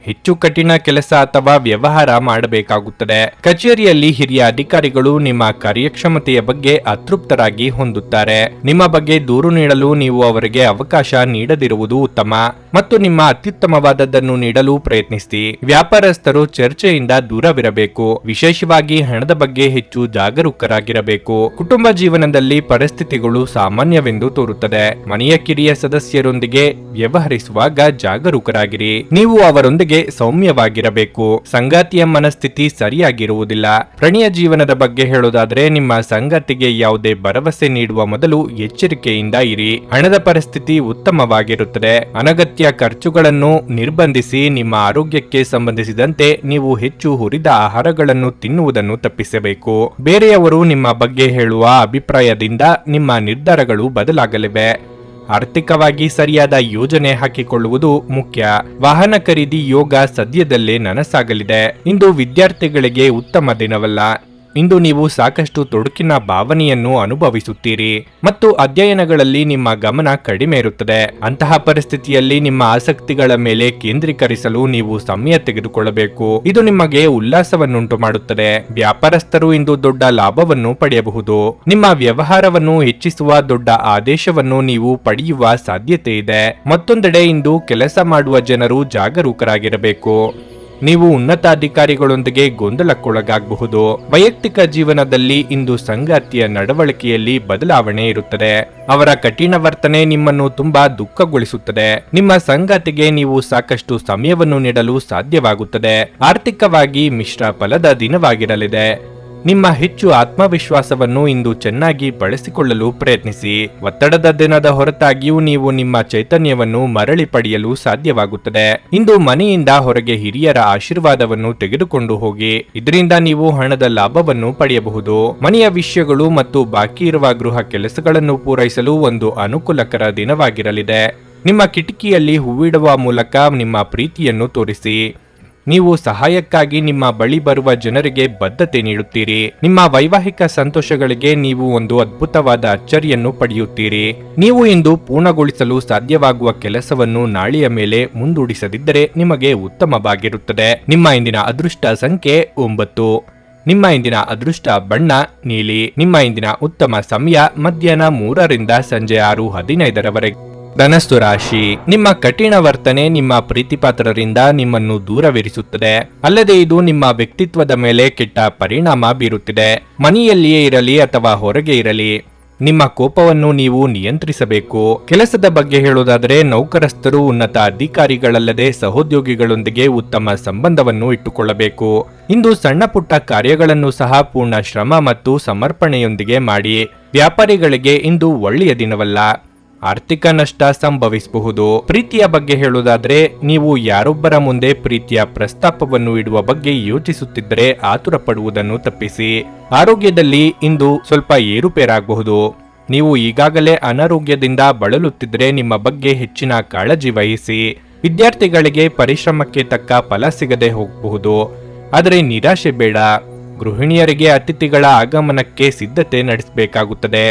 A: ಹೆಚ್ಚು ಕಠಿಣ ಕೆಲಸ ಅಥವಾ ವ್ಯವಹಾರ ಮಾಡಬೇಕಾಗುತ್ತದೆ. ಕಚೇರಿಯಲ್ಲಿ ಹಿರಿಯ ಅಧಿಕಾರಿಗಳು ನಿಮ್ಮ ಕಾರ್ಯಕ್ಷಮತೆಯ ಬಗ್ಗೆ ಅತೃಪ್ತರಾಗಿ ಹೊಂದುತ್ತಾರೆ. ನಿಮ್ಮ ಬಗ್ಗೆ ದೂರು ನೀಡಲು ನೀವು ಅವರಿಗೆ ಅವಕಾಶ ನೀಡದಿರುವುದು ಉತ್ತಮ ಮತ್ತು ನಿಮ್ಮ ಅತ್ಯುತ್ತಮವಾದದ್ದನ್ನು ನೀಡಲು ಪ್ರಯತ್ನಿಸಿ. ವ್ಯಾಪಾರಸ್ಥರು ಚರ್ಚೆಯಿಂದ ದೂರವಿರಬೇಕು. ವಿಶೇಷವಾಗಿ ಹಣದ ಬಗ್ಗೆ ಹೆಚ್ಚು ಜಾಗರೂಕರಾಗಿರಬೇಕು. ಕುಟುಂಬ ಜೀವನದಲ್ಲಿ ಪರಿಸ್ಥಿತಿಗಳು ಸಾಮಾನ್ಯವೆಂದು ತೋರುತ್ತದೆ. ಮನೆಯ ಕಿರಿಯ ಸದಸ್ಯರೊಂದಿಗೆ ವ್ಯವಹರಿಸುವಾಗ ಜಾಗರೂಕರಾಗಿರಿ. ನೀವು ಅವರೊಂದಿಗೆ ಸೌಮ್ಯವಾಗಿರಬೇಕು. ಸಂಗಾತಿಯ ಮನಸ್ಥಿತಿ ಸರಿಯಾಗಿರುವುದಿಲ್ಲ. ಪ್ರಣಯ ಜೀವನದ ಬಗ್ಗೆ ಹೇಳೋದಾದ್ರೆ ನಿಮ್ಮ ಸಂಗಾತಿಗೆ ಯಾವುದೇ ಭರವಸೆ ನೀಡುವ ಮೊದಲು ಎಚ್ಚರಿಕೆಯಿಂದ ಇರಿ. ಹಣದ ಪರಿಸ್ಥಿತಿ ಉತ್ತಮವಾಗಿರುತ್ತದೆ. ಅನಗತ್ಯ ಖರ್ಚುಗಳನ್ನು ನಿರ್ಬಂಧಿಸಿ. ನಿಮ್ಮ ಆರೋಗ್ಯಕ್ಕೆ ಸಂಬಂಧಿಸಿದಂತೆ ನೀವು ಹೆಚ್ಚು ಹುರಿದ ಆಹಾರಗಳನ್ನು ತಿನ್ನುವುದನ್ನು ತಪ್ಪಿಸಬೇಕು. ಬೇರೆಯವರು ನಿಮ್ಮ ಬಗ್ಗೆ ಹೇಳುವ ಅಭಿಪ್ರಾಯದಿಂದ ನಿಮ್ಮ ನಿರ್ಧಾರಗಳು ಬದಲಾಗಲಿವೆ. ಆರ್ಥಿಕವಾಗಿ ಸರಿಯಾದ ಯೋಜನೆ ಹಾಕಿಕೊಳ್ಳುವುದು ಮುಖ್ಯ. ವಾಹನ ಖರೀದಿ ಯೋಗ ಸದ್ಯದಲ್ಲೇ ನನಸಾಗಲಿದೆ. ಇಂದು ವಿದ್ಯಾರ್ಥಿಗಳಿಗೆ ಉತ್ತಮ ದಿನವಲ್ಲ. ಇಂದು ನೀವು ಸಾಕಷ್ಟು ತೊಡಕಿನ ಭಾವನೆಯನ್ನು ಅನುಭವಿಸುತ್ತೀರಿ ಮತ್ತು ಅಧ್ಯಯನಗಳಲ್ಲಿ ನಿಮ್ಮ ಗಮನ ಕಡಿಮೆ ಇರುತ್ತದೆ. ಅಂತಹ ಪರಿಸ್ಥಿತಿಯಲ್ಲಿ ನಿಮ್ಮ ಆಸಕ್ತಿಗಳ ಮೇಲೆ ಕೇಂದ್ರೀಕರಿಸಲು ನೀವು ಸಮಯ ತೆಗೆದುಕೊಳ್ಳಬೇಕು. ಇದು ನಿಮಗೆ ಉಲ್ಲಾಸವನ್ನುಂಟು ಮಾಡುತ್ತದೆ. ವ್ಯಾಪಾರಸ್ಥರು ಇಂದು ದೊಡ್ಡ ಲಾಭವನ್ನು ಪಡೆಯಬಹುದು. ನಿಮ್ಮ ವ್ಯವಹಾರವನ್ನು ಹೆಚ್ಚಿಸುವ ದೊಡ್ಡ ಆದೇಶವನ್ನು ನೀವು ಪಡೆಯುವ ಸಾಧ್ಯತೆ ಇದೆ. ಮತ್ತೊಂದೆಡೆ ಇಂದು ಕೆಲಸ ಮಾಡುವ ಜನರು ಜಾಗರೂಕರಾಗಿರಬೇಕು. ನೀವು ಉನ್ನತ ಅಧಿಕಾರಿಗಳೊಂದಿಗೆ ಗೊಂದಲಕ್ಕೊಳಗಾಗಬಹುದು. ವೈಯಕ್ತಿಕ ಜೀವನದಲ್ಲಿ ಇಂದು ಸಂಗಾತಿಯ ನಡವಳಿಕೆಯಲ್ಲಿ ಬದಲಾವಣೆ ಇರುತ್ತದೆ. ಅವರ ಕಠಿಣ ವರ್ತನೆ ನಿಮ್ಮನ್ನು ತುಂಬಾ ದುಃಖಗೊಳಿಸುತ್ತದೆ. ನಿಮ್ಮ ಸಂಗಾತಿಗೆ ನೀವು ಸಾಕಷ್ಟು ಸಮಯವನ್ನು ನೀಡಲು ಸಾಧ್ಯವಾಗುತ್ತದೆ. ಆರ್ಥಿಕವಾಗಿ ಮಿಶ್ರ ಫಲದ ದಿನವಾಗಿರಲಿದೆ. ನಿಮ್ಮ ಹೆಚ್ಚು ಆತ್ಮವಿಶ್ವಾಸವನ್ನು ಇಂದು ಚೆನ್ನಾಗಿ ಬಳಸಿಕೊಳ್ಳಲು ಪ್ರಯತ್ನಿಸಿ. ಒತ್ತಡದ ದಿನದ ಹೊರತಾಗಿಯೂ ನೀವು ನಿಮ್ಮ ಚೈತನ್ಯವನ್ನು ಮರಳಿ ಪಡೆಯಲು ಸಾಧ್ಯವಾಗುತ್ತದೆ. ಇಂದು ಮನೆಯಿಂದ ಹೊರಗೆ ಹಿರಿಯರ ಆಶೀರ್ವಾದವನ್ನು ತೆಗೆದುಕೊಂಡು ಹೋಗಿ. ಇದರಿಂದ ನೀವು ಹಣದ ಲಾಭವನ್ನು ಪಡೆಯಬಹುದು. ಮನೆಯ ವಿಷಯಗಳು ಮತ್ತು ಬಾಕಿ ಇರುವ ಗೃಹ ಕೆಲಸಗಳನ್ನು ಪೂರೈಸಲು ಒಂದು ಅನುಕೂಲಕರ ದಿನವಾಗಿರಲಿದೆ. ನಿಮ್ಮ ಕಿಟಕಿಯಲ್ಲಿ ಹೂವಿಡುವ ಮೂಲಕ ನಿಮ್ಮ ಪ್ರೀತಿಯನ್ನು ತೋರಿಸಿ. ನೀವು ಸಹಾಯಕ್ಕಾಗಿ ನಿಮ್ಮ ಬಳಿ ಬರುವ ಜನರಿಗೆ ಬದ್ಧತೆ ನೀಡುತ್ತೀರಿ. ನಿಮ್ಮ ವೈವಾಹಿಕ ಸಂತೋಷಗಳಿಗೆ ನೀವು ಒಂದು ಅದ್ಭುತವಾದ ಅಚ್ಚರಿಯನ್ನು ಪಡೆಯುತ್ತೀರಿ. ನೀವು ಇಂದು ಪೂರ್ಣಗೊಳಿಸಲು ಸಾಧ್ಯವಾಗುವ ಕೆಲಸವನ್ನು ನಾಳೆಯ ಮೇಲೆ ಮುಂದೂಡಿಸದಿದ್ದರೆ ನಿಮಗೆ ಉತ್ತಮವಾಗಿರುತ್ತದೆ. ನಿಮ್ಮ ಇಂದಿನ ಅದೃಷ್ಟ ಸಂಖ್ಯೆ 9. ನಿಮ್ಮ ಇಂದಿನ ಅದೃಷ್ಟ ಬಣ್ಣ ನೀಲಿ. ನಿಮ್ಮ ಇಂದಿನ ಉತ್ತಮ ಸಮಯ ಮಧ್ಯಾಹ್ನ 3 ರಿಂದ ಸಂಜೆ 6:15. ಧನಸ್ಸು ರಾಶಿ. ನಿಮ್ಮ ಕಠಿಣ ವರ್ತನೆ ನಿಮ್ಮ ಪ್ರೀತಿಪಾತ್ರರಿಂದ ನಿಮ್ಮನ್ನು ದೂರವಿರಿಸುತ್ತದೆ. ಅಲ್ಲದೆ ಇದು ನಿಮ್ಮ ವ್ಯಕ್ತಿತ್ವದ ಮೇಲೆ ಕೆಟ್ಟ ಪರಿಣಾಮ ಬೀರುತ್ತಿದೆ. ಮನೆಯಲ್ಲಿಯೇ ಇರಲಿ ಅಥವಾ ಹೊರಗೆ ಇರಲಿ, ನಿಮ್ಮ ಕೋಪವನ್ನು ನೀವು ನಿಯಂತ್ರಿಸಬೇಕು. ಕೆಲಸದ ಬಗ್ಗೆ ಹೇಳೋದಾದರೆ ನೌಕರಸ್ಥರು ಉನ್ನತ ಅಧಿಕಾರಿಗಳಲ್ಲದೆ ಸಹೋದ್ಯೋಗಿಗಳೊಂದಿಗೆ ಉತ್ತಮ ಸಂಬಂಧವನ್ನು ಇಟ್ಟುಕೊಳ್ಳಬೇಕು. ಇಂದು ಸಣ್ಣ ಪುಟ್ಟ ಕಾರ್ಯಗಳನ್ನು ಸಹ ಪೂರ್ಣ ಶ್ರಮ ಮತ್ತು ಸಮರ್ಪಣೆಯೊಂದಿಗೆ ಮಾಡಿ. ವ್ಯಾಪಾರಿಗಳಿಗೆ ಇಂದು ಒಳ್ಳೆಯ ದಿನವಲ್ಲ. ಆರ್ಥಿಕ ನಷ್ಟ ಸಂಭವಿಸಬಹುದು. ಪ್ರೀತಿಯ ಬಗ್ಗೆ ಹೇಳುವುದಾದ್ರೆ ನೀವು ಯಾರೊಬ್ಬರ ಮುಂದೆ ಪ್ರೀತಿಯ ಪ್ರಸ್ತಾಪವನ್ನು ಇಡುವ ಬಗ್ಗೆ ಯೋಚಿಸುತ್ತಿದ್ದರೆ ಆತುರ ಪಡುವುದನ್ನು ತಪ್ಪಿಸಿ. ಆರೋಗ್ಯದಲ್ಲಿ ಇಂದು ಸ್ವಲ್ಪ ಏರುಪೇರಾಗಬಹುದು. ನೀವು ಈಗಾಗಲೇ ಅನಾರೋಗ್ಯದಿಂದ ಬಳಲುತ್ತಿದ್ದರೆ ನಿಮ್ಮ ಬಗ್ಗೆ ಹೆಚ್ಚಿನ ಕಾಳಜಿ ವಹಿಸಿ. ವಿದ್ಯಾರ್ಥಿಗಳಿಗೆ ಪರಿಶ್ರಮಕ್ಕೆ ತಕ್ಕ ಫಲ ಸಿಗದೆ ಹೋಗಬಹುದು, ಆದರೆ ನಿರಾಶೆ ಬೇಡ. ಗೃಹಿಣಿಯರಿಗೆ ಅತಿಥಿಗಳ ಆಗಮನಕ್ಕೆ ಸಿದ್ಧತೆ ನಡೆಸಬೇಕಾಗುತ್ತದೆ.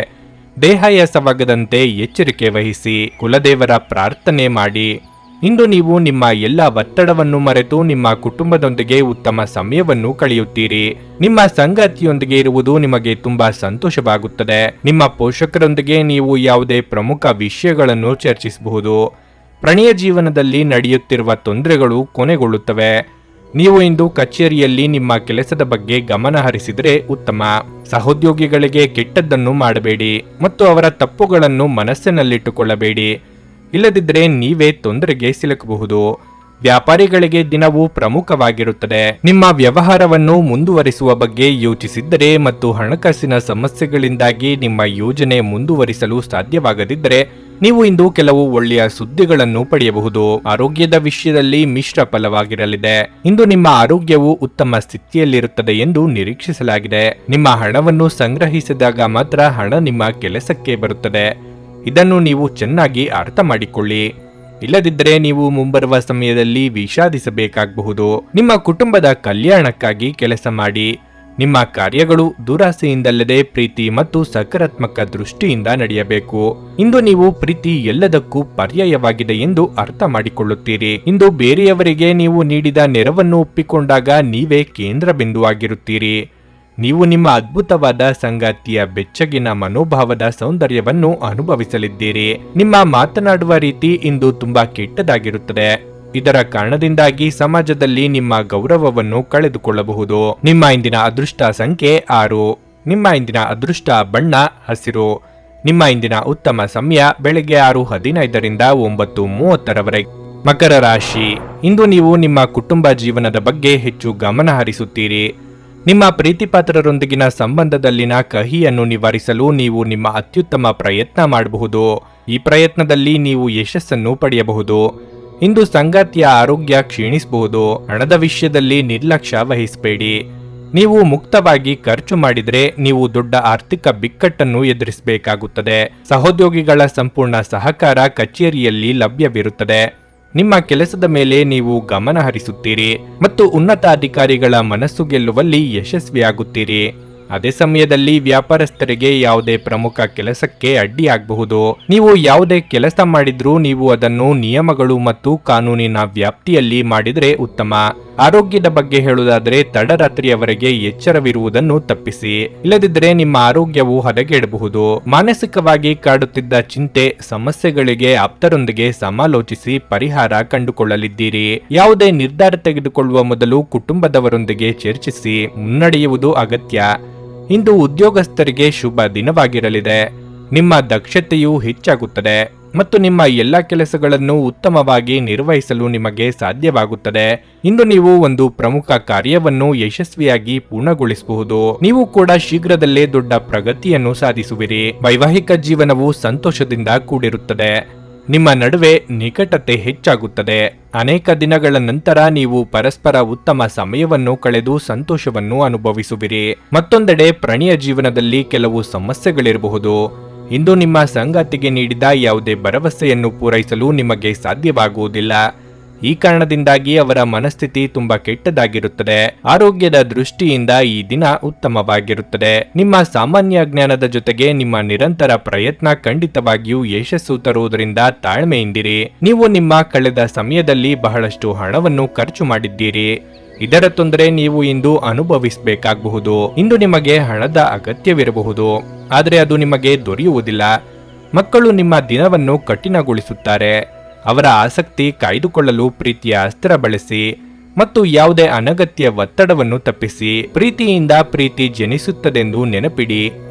A: ದೇಹಾಯಾಸವಾಗದಂತೆ ಎಚ್ಚರಿಕೆ ವಹಿಸಿ. ಕುಲದೇವರ ಪ್ರಾರ್ಥನೆ ಮಾಡಿ. ಇಂದು ನೀವು ನಿಮ್ಮ ಎಲ್ಲ ಒತ್ತಡವನ್ನು ಮರೆತು ನಿಮ್ಮ ಕುಟುಂಬದೊಂದಿಗೆ ಉತ್ತಮ ಸಮಯವನ್ನು ಕಳೆಯುತ್ತೀರಿ. ನಿಮ್ಮ ಸಂಗಾತಿಯೊಂದಿಗೆ ಇರುವುದು ನಿಮಗೆ ತುಂಬಾ ಸಂತೋಷವಾಗುತ್ತದೆ. ನಿಮ್ಮ ಪೋಷಕರೊಂದಿಗೆ ನೀವು ಯಾವುದೇ ಪ್ರಮುಖ ವಿಷಯಗಳನ್ನು ಚರ್ಚಿಸಬಹುದು. ಪ್ರಣಯ ಜೀವನದಲ್ಲಿ ನಡೆಯುತ್ತಿರುವ ತೊಂದರೆಗಳು ಕೊನೆಗೊಳ್ಳುತ್ತವೆ. ನೀವು ಇಂದು ಕಚೇರಿಯಲ್ಲಿ ನಿಮ್ಮ ಕೆಲಸದ ಬಗ್ಗೆ ಗಮನ ಹರಿಸಿದರೆ ಉತ್ತಮ. ಸಹೋದ್ಯೋಗಿಗಳಿಗೆ ಕೆಟ್ಟದ್ದನ್ನು ಮಾಡಬೇಡಿ ಮತ್ತು ಅವರ ತಪ್ಪುಗಳನ್ನು ಮನಸ್ಸಿನಲ್ಲಿಟ್ಟುಕೊಳ್ಳಬೇಡಿ. ಇಲ್ಲದಿದ್ದರೆ ನೀವೇ ತೊಂದರೆಗೆ ಸಿಲುಕಬಹುದು. ವ್ಯಾಪಾರಿಗಳಿಗೆ ದಿನವೂ ಪ್ರಮುಖವಾಗಿರುತ್ತದೆ. ನಿಮ್ಮ ವ್ಯವಹಾರವನ್ನು ಮುಂದುವರಿಸುವ ಬಗ್ಗೆ ಯೋಚಿಸಿದ್ದರೆ ಮತ್ತು ಹಣಕಾಸಿನ ಸಮಸ್ಯೆಗಳಿಂದಾಗಿ ನಿಮ್ಮ ಯೋಜನೆ ಮುಂದುವರಿಸಲು ಸಾಧ್ಯವಾಗದಿದ್ದರೆ ನೀವು ಇಂದು ಕೆಲವು ಒಳ್ಳೆಯ ಸುದ್ದಿಗಳನ್ನು ಪಡೆಯಬಹುದು. ಆರೋಗ್ಯದ ವಿಷಯದಲ್ಲಿ ಮಿಶ್ರ ಫಲವಾಗಿರಲಿದೆ. ಇಂದು ನಿಮ್ಮ ಆರೋಗ್ಯವು ಉತ್ತಮ ಸ್ಥಿತಿಯಲ್ಲಿರುತ್ತದೆ ಎಂದು ನಿರೀಕ್ಷಿಸಲಾಗಿದೆ. ನಿಮ್ಮ ಹಣವನ್ನು ಸಂಗ್ರಹಿಸಿದಾಗ ಮಾತ್ರ ಹಣ ನಿಮ್ಮ ಕೆಲಸಕ್ಕೆ ಬರುತ್ತದೆ. ಇದನ್ನು ನೀವು ಚೆನ್ನಾಗಿ ಅರ್ಥ ಮಾಡಿಕೊಳ್ಳಿ. ಇಲ್ಲದಿದ್ದರೆ ನೀವು ಮುಂಬರುವ ಸಮಯದಲ್ಲಿ ವಿಷಾದಿಸಬೇಕಾಗಬಹುದು. ನಿಮ್ಮ ಕುಟುಂಬದ ಕಲ್ಯಾಣಕ್ಕಾಗಿ ಕೆಲಸ ಮಾಡಿ. ನಿಮ್ಮ ಕಾರ್ಯಗಳು ದುರಾಸೆಯಿಂದಲ್ಲದೆ ಪ್ರೀತಿ ಮತ್ತು ಸಕಾರಾತ್ಮಕ ದೃಷ್ಟಿಯಿಂದ ನಡೆಯಬೇಕು. ಇಂದು ನೀವು ಪ್ರೀತಿ ಎಲ್ಲದಕ್ಕೂ ಪರ್ಯಾಯವಾಗಿದೆ ಎಂದು ಅರ್ಥ ಮಾಡಿಕೊಳ್ಳುತ್ತೀರಿ. ಇಂದು ಬೇರೆಯವರಿಗೆ ನೀವು ನೀಡಿದ ನೆರವನ್ನು ಒಪ್ಪಿಕೊಂಡಾಗ ನೀವೇ ಕೇಂದ್ರ ಬಿಂದುವಾಗಿರುತ್ತೀರಿ. ನೀವು ನಿಮ್ಮ ಅದ್ಭುತವಾದ ಸಂಗಾತಿಯ ಬೆಚ್ಚಗಿನ ಮನೋಭಾವದ ಸೌಂದರ್ಯವನ್ನು ಅನುಭವಿಸಲಿದ್ದೀರಿ. ನಿಮ್ಮ ಮಾತನಾಡುವ ರೀತಿ ಇಂದು ತುಂಬಾ ಕೆಟ್ಟದಾಗಿರುತ್ತದೆ. ಇದರ ಕಾರಣದಿಂದಾಗಿ ಸಮಾಜದಲ್ಲಿ ನಿಮ್ಮ ಗೌರವವನ್ನು ಕಳೆದುಕೊಳ್ಳಬಹುದು. ನಿಮ್ಮ ಇಂದಿನ ಅದೃಷ್ಟ ಸಂಖ್ಯೆ 6. ನಿಮ್ಮ ಇಂದಿನ ಅದೃಷ್ಟ ಬಣ್ಣ ಹಸಿರು. ನಿಮ್ಮ ಇಂದಿನ ಉತ್ತಮ ಸಮಯ ಬೆಳಗ್ಗೆ 6:15ರಿಂದ 9:30ರವರೆಗೆ. ಮಕರ ರಾಶಿ. ಇಂದು ನೀವು ನಿಮ್ಮ ಕುಟುಂಬ ಜೀವನದ ಬಗ್ಗೆ ಹೆಚ್ಚು ಗಮನ ಹರಿಸುತ್ತೀರಿ. ನಿಮ್ಮ ಪ್ರೀತಿಪಾತ್ರರೊಂದಿಗಿನ ಸಂಬಂಧದಲ್ಲಿನ ಕಹಿಯನ್ನು ನಿವಾರಿಸಲು ನೀವು ನಿಮ್ಮ ಅತ್ಯುತ್ತಮ ಪ್ರಯತ್ನ ಮಾಡಬಹುದು. ಈ ಪ್ರಯತ್ನದಲ್ಲಿ ನೀವು ಯಶಸ್ಸನ್ನು ಪಡೆಯಬಹುದು. ಇಂದು ಸಂಗಾತಿಯ ಆರೋಗ್ಯ ಕ್ಷೀಣಿಸಬಹುದು. ಹಣದ ವಿಷಯದಲ್ಲಿ ನಿರ್ಲಕ್ಷ್ಯ ವಹಿಸಬೇಡಿ. ನೀವು ಮುಕ್ತವಾಗಿ ಖರ್ಚು ಮಾಡಿದರೆ ನೀವು ದೊಡ್ಡ ಆರ್ಥಿಕ ಬಿಕ್ಕಟ್ಟನ್ನು ಎದುರಿಸಬೇಕಾಗುತ್ತದೆ. ಸಹೋದ್ಯೋಗಿಗಳ ಸಂಪೂರ್ಣ ಸಹಕಾರ ಕಚೇರಿಯಲ್ಲಿ ಲಭ್ಯವಿರುತ್ತದೆ. ನಿಮ್ಮ ಕೆಲಸದ ಮೇಲೆ ನೀವು ಗಮನ ಹರಿಸುತ್ತೀರಿ ಮತ್ತು ಉನ್ನತ ಅಧಿಕಾರಿಗಳ ಮನಸ್ಸು ಗೆಲ್ಲುವಲ್ಲಿ ಯಶಸ್ವಿಯಾಗುತ್ತೀರಿ. ಅದೇ ಸಮಯದಲ್ಲಿ ವ್ಯಾಪಾರಸ್ಥರಿಗೆ ಯಾವುದೇ ಪ್ರಮುಖ ಕೆಲಸಕ್ಕೆ ಅಡ್ಡಿಯಾಗಬಹುದು. ನೀವು ಯಾವುದೇ ಕೆಲಸ ಮಾಡಿದ್ರೂ ನೀವು ಅದನ್ನು ನಿಯಮಗಳು ಮತ್ತು ಕಾನೂನಿನ ವ್ಯಾಪ್ತಿಯಲ್ಲಿ ಮಾಡಿದರೆ ಉತ್ತಮ. ಆರೋಗ್ಯದ ಬಗ್ಗೆ ಹೇಳುವುದಾದರೆ ತಡರಾತ್ರಿಯವರೆಗೆ ಎಚ್ಚರವಿರುವುದನ್ನು ತಪ್ಪಿಸಿ. ಇಲ್ಲದಿದ್ದರೆ ನಿಮ್ಮ ಆರೋಗ್ಯವು ಹದಗೆಡಬಹುದು. ಮಾನಸಿಕವಾಗಿ ಕಾಡುತ್ತಿದ್ದ ಚಿಂತೆ ಸಮಸ್ಯೆಗಳಿಗೆ ಆಪ್ತರೊಂದಿಗೆ ಸಮಾಲೋಚಿಸಿ ಪರಿಹಾರ ಕಂಡುಕೊಳ್ಳಲಿದ್ದೀರಿ. ಯಾವುದೇ ನಿರ್ಧಾರ ತೆಗೆದುಕೊಳ್ಳುವ ಮೊದಲು ಕುಟುಂಬದವರೊಂದಿಗೆ ಚರ್ಚಿಸಿ ಮುನ್ನಡೆಯುವುದು ಅಗತ್ಯ. ಇಂದು ಉದ್ಯೋಗಸ್ಥರಿಗೆ ಶುಭ ದಿನವಾಗಿರಲಿದೆ. ನಿಮ್ಮ ದಕ್ಷತೆಯು ಹೆಚ್ಚಾಗುತ್ತದೆ ಮತ್ತು ನಿಮ್ಮ ಎಲ್ಲ ಕೆಲಸಗಳನ್ನು ಉತ್ತಮವಾಗಿ ನಿರ್ವಹಿಸಲು ನಿಮಗೆ ಸಾಧ್ಯವಾಗುತ್ತದೆ. ಇಂದು ನೀವು ಒಂದು ಪ್ರಮುಖ ಕಾರ್ಯವನ್ನು ಯಶಸ್ವಿಯಾಗಿ ಪೂರ್ಣಗೊಳಿಸಬಹುದು. ನೀವು ಕೂಡ ಶೀಘ್ರದಲ್ಲೇ ದೊಡ್ಡ ಪ್ರಗತಿಯನ್ನು ಸಾಧಿಸುವಿರಿ. ವೈವಾಹಿಕ ಜೀವನವು ಸಂತೋಷದಿಂದ ಕೂಡಿರುತ್ತದೆ. ನಿಮ್ಮ ನಡುವೆ ನಿಕಟತೆ ಹೆಚ್ಚಾಗುತ್ತದೆ. ಅನೇಕ ದಿನಗಳ ನಂತರ ನೀವು ಪರಸ್ಪರ ಉತ್ತಮ ಸಮಯವನ್ನು ಕಳೆದು ಸಂತೋಷವನ್ನು ಅನುಭವಿಸುವಿರಿ. ಮತ್ತೊಂದೆಡೆ ಪ್ರಣಯ ಜೀವನದಲ್ಲಿ ಕೆಲವು ಸಮಸ್ಯೆಗಳಿರಬಹುದು. ಇಂದು ನಿಮ್ಮ ಸಂಗಾತಿಗೆ ನೀಡಿದ ಯಾವುದೇ ಭರವಸೆಯನ್ನು ಪೂರೈಸಲು ನಿಮಗೆ ಸಾಧ್ಯವಾಗುವುದಿಲ್ಲ. ಈ ಕಾರಣದಿಂದಾಗಿ ಅವರ ಮನಸ್ಥಿತಿ ತುಂಬಾ ಕೆಟ್ಟದಾಗಿರುತ್ತದೆ. ಆರೋಗ್ಯದ ದೃಷ್ಟಿಯಿಂದ ಈ ದಿನ ಉತ್ತಮವಾಗಿರುತ್ತದೆ. ನಿಮ್ಮ ಸಾಮಾನ್ಯ ಜ್ಞಾನದ ಜೊತೆಗೆ ನಿಮ್ಮ ನಿರಂತರ ಪ್ರಯತ್ನ ಖಂಡಿತವಾಗಿಯೂ ಯಶಸ್ಸು ತರುವುದರಿಂದ ತಾಳ್ಮೆಯಿಂದಿರಿ. ನೀವು ನಿಮ್ಮ ಕಳೆದ ಸಮಯದಲ್ಲಿ ಬಹಳಷ್ಟು ಹಣವನ್ನು ಖರ್ಚು ಮಾಡಿದ್ದೀರಿ. ಇದರ ತೊಂದರೆ ನೀವು ಇಂದು ಅನುಭವಿಸಬೇಕಾಗಬಹುದು. ಇಂದು ನಿಮಗೆ ಹಣದ ಅಗತ್ಯವಿರಬಹುದು, ಆದರೆ ಅದು ನಿಮಗೆ ದೊರೆಯುವುದಿಲ್ಲ. ಮಕ್ಕಳು ನಿಮ್ಮ ದಿನವನ್ನು ಕಠಿಣಗೊಳಿಸುತ್ತಾರೆ. ಅವರ ಆಸಕ್ತಿ ಕಾಯ್ದುಕೊಳ್ಳಲು ಪ್ರೀತಿಯ ಅಸ್ತ್ರ ಬಳಸಿ ಮತ್ತು ಯಾವುದೇ ಅನಗತ್ಯ ಒತ್ತಡವನ್ನು ತಪ್ಪಿಸಿ. ಪ್ರೀತಿಯಿಂದ ಪ್ರೀತಿ ಜನಿಸುತ್ತದೆಂದು ನೆನಪಿಡಿ.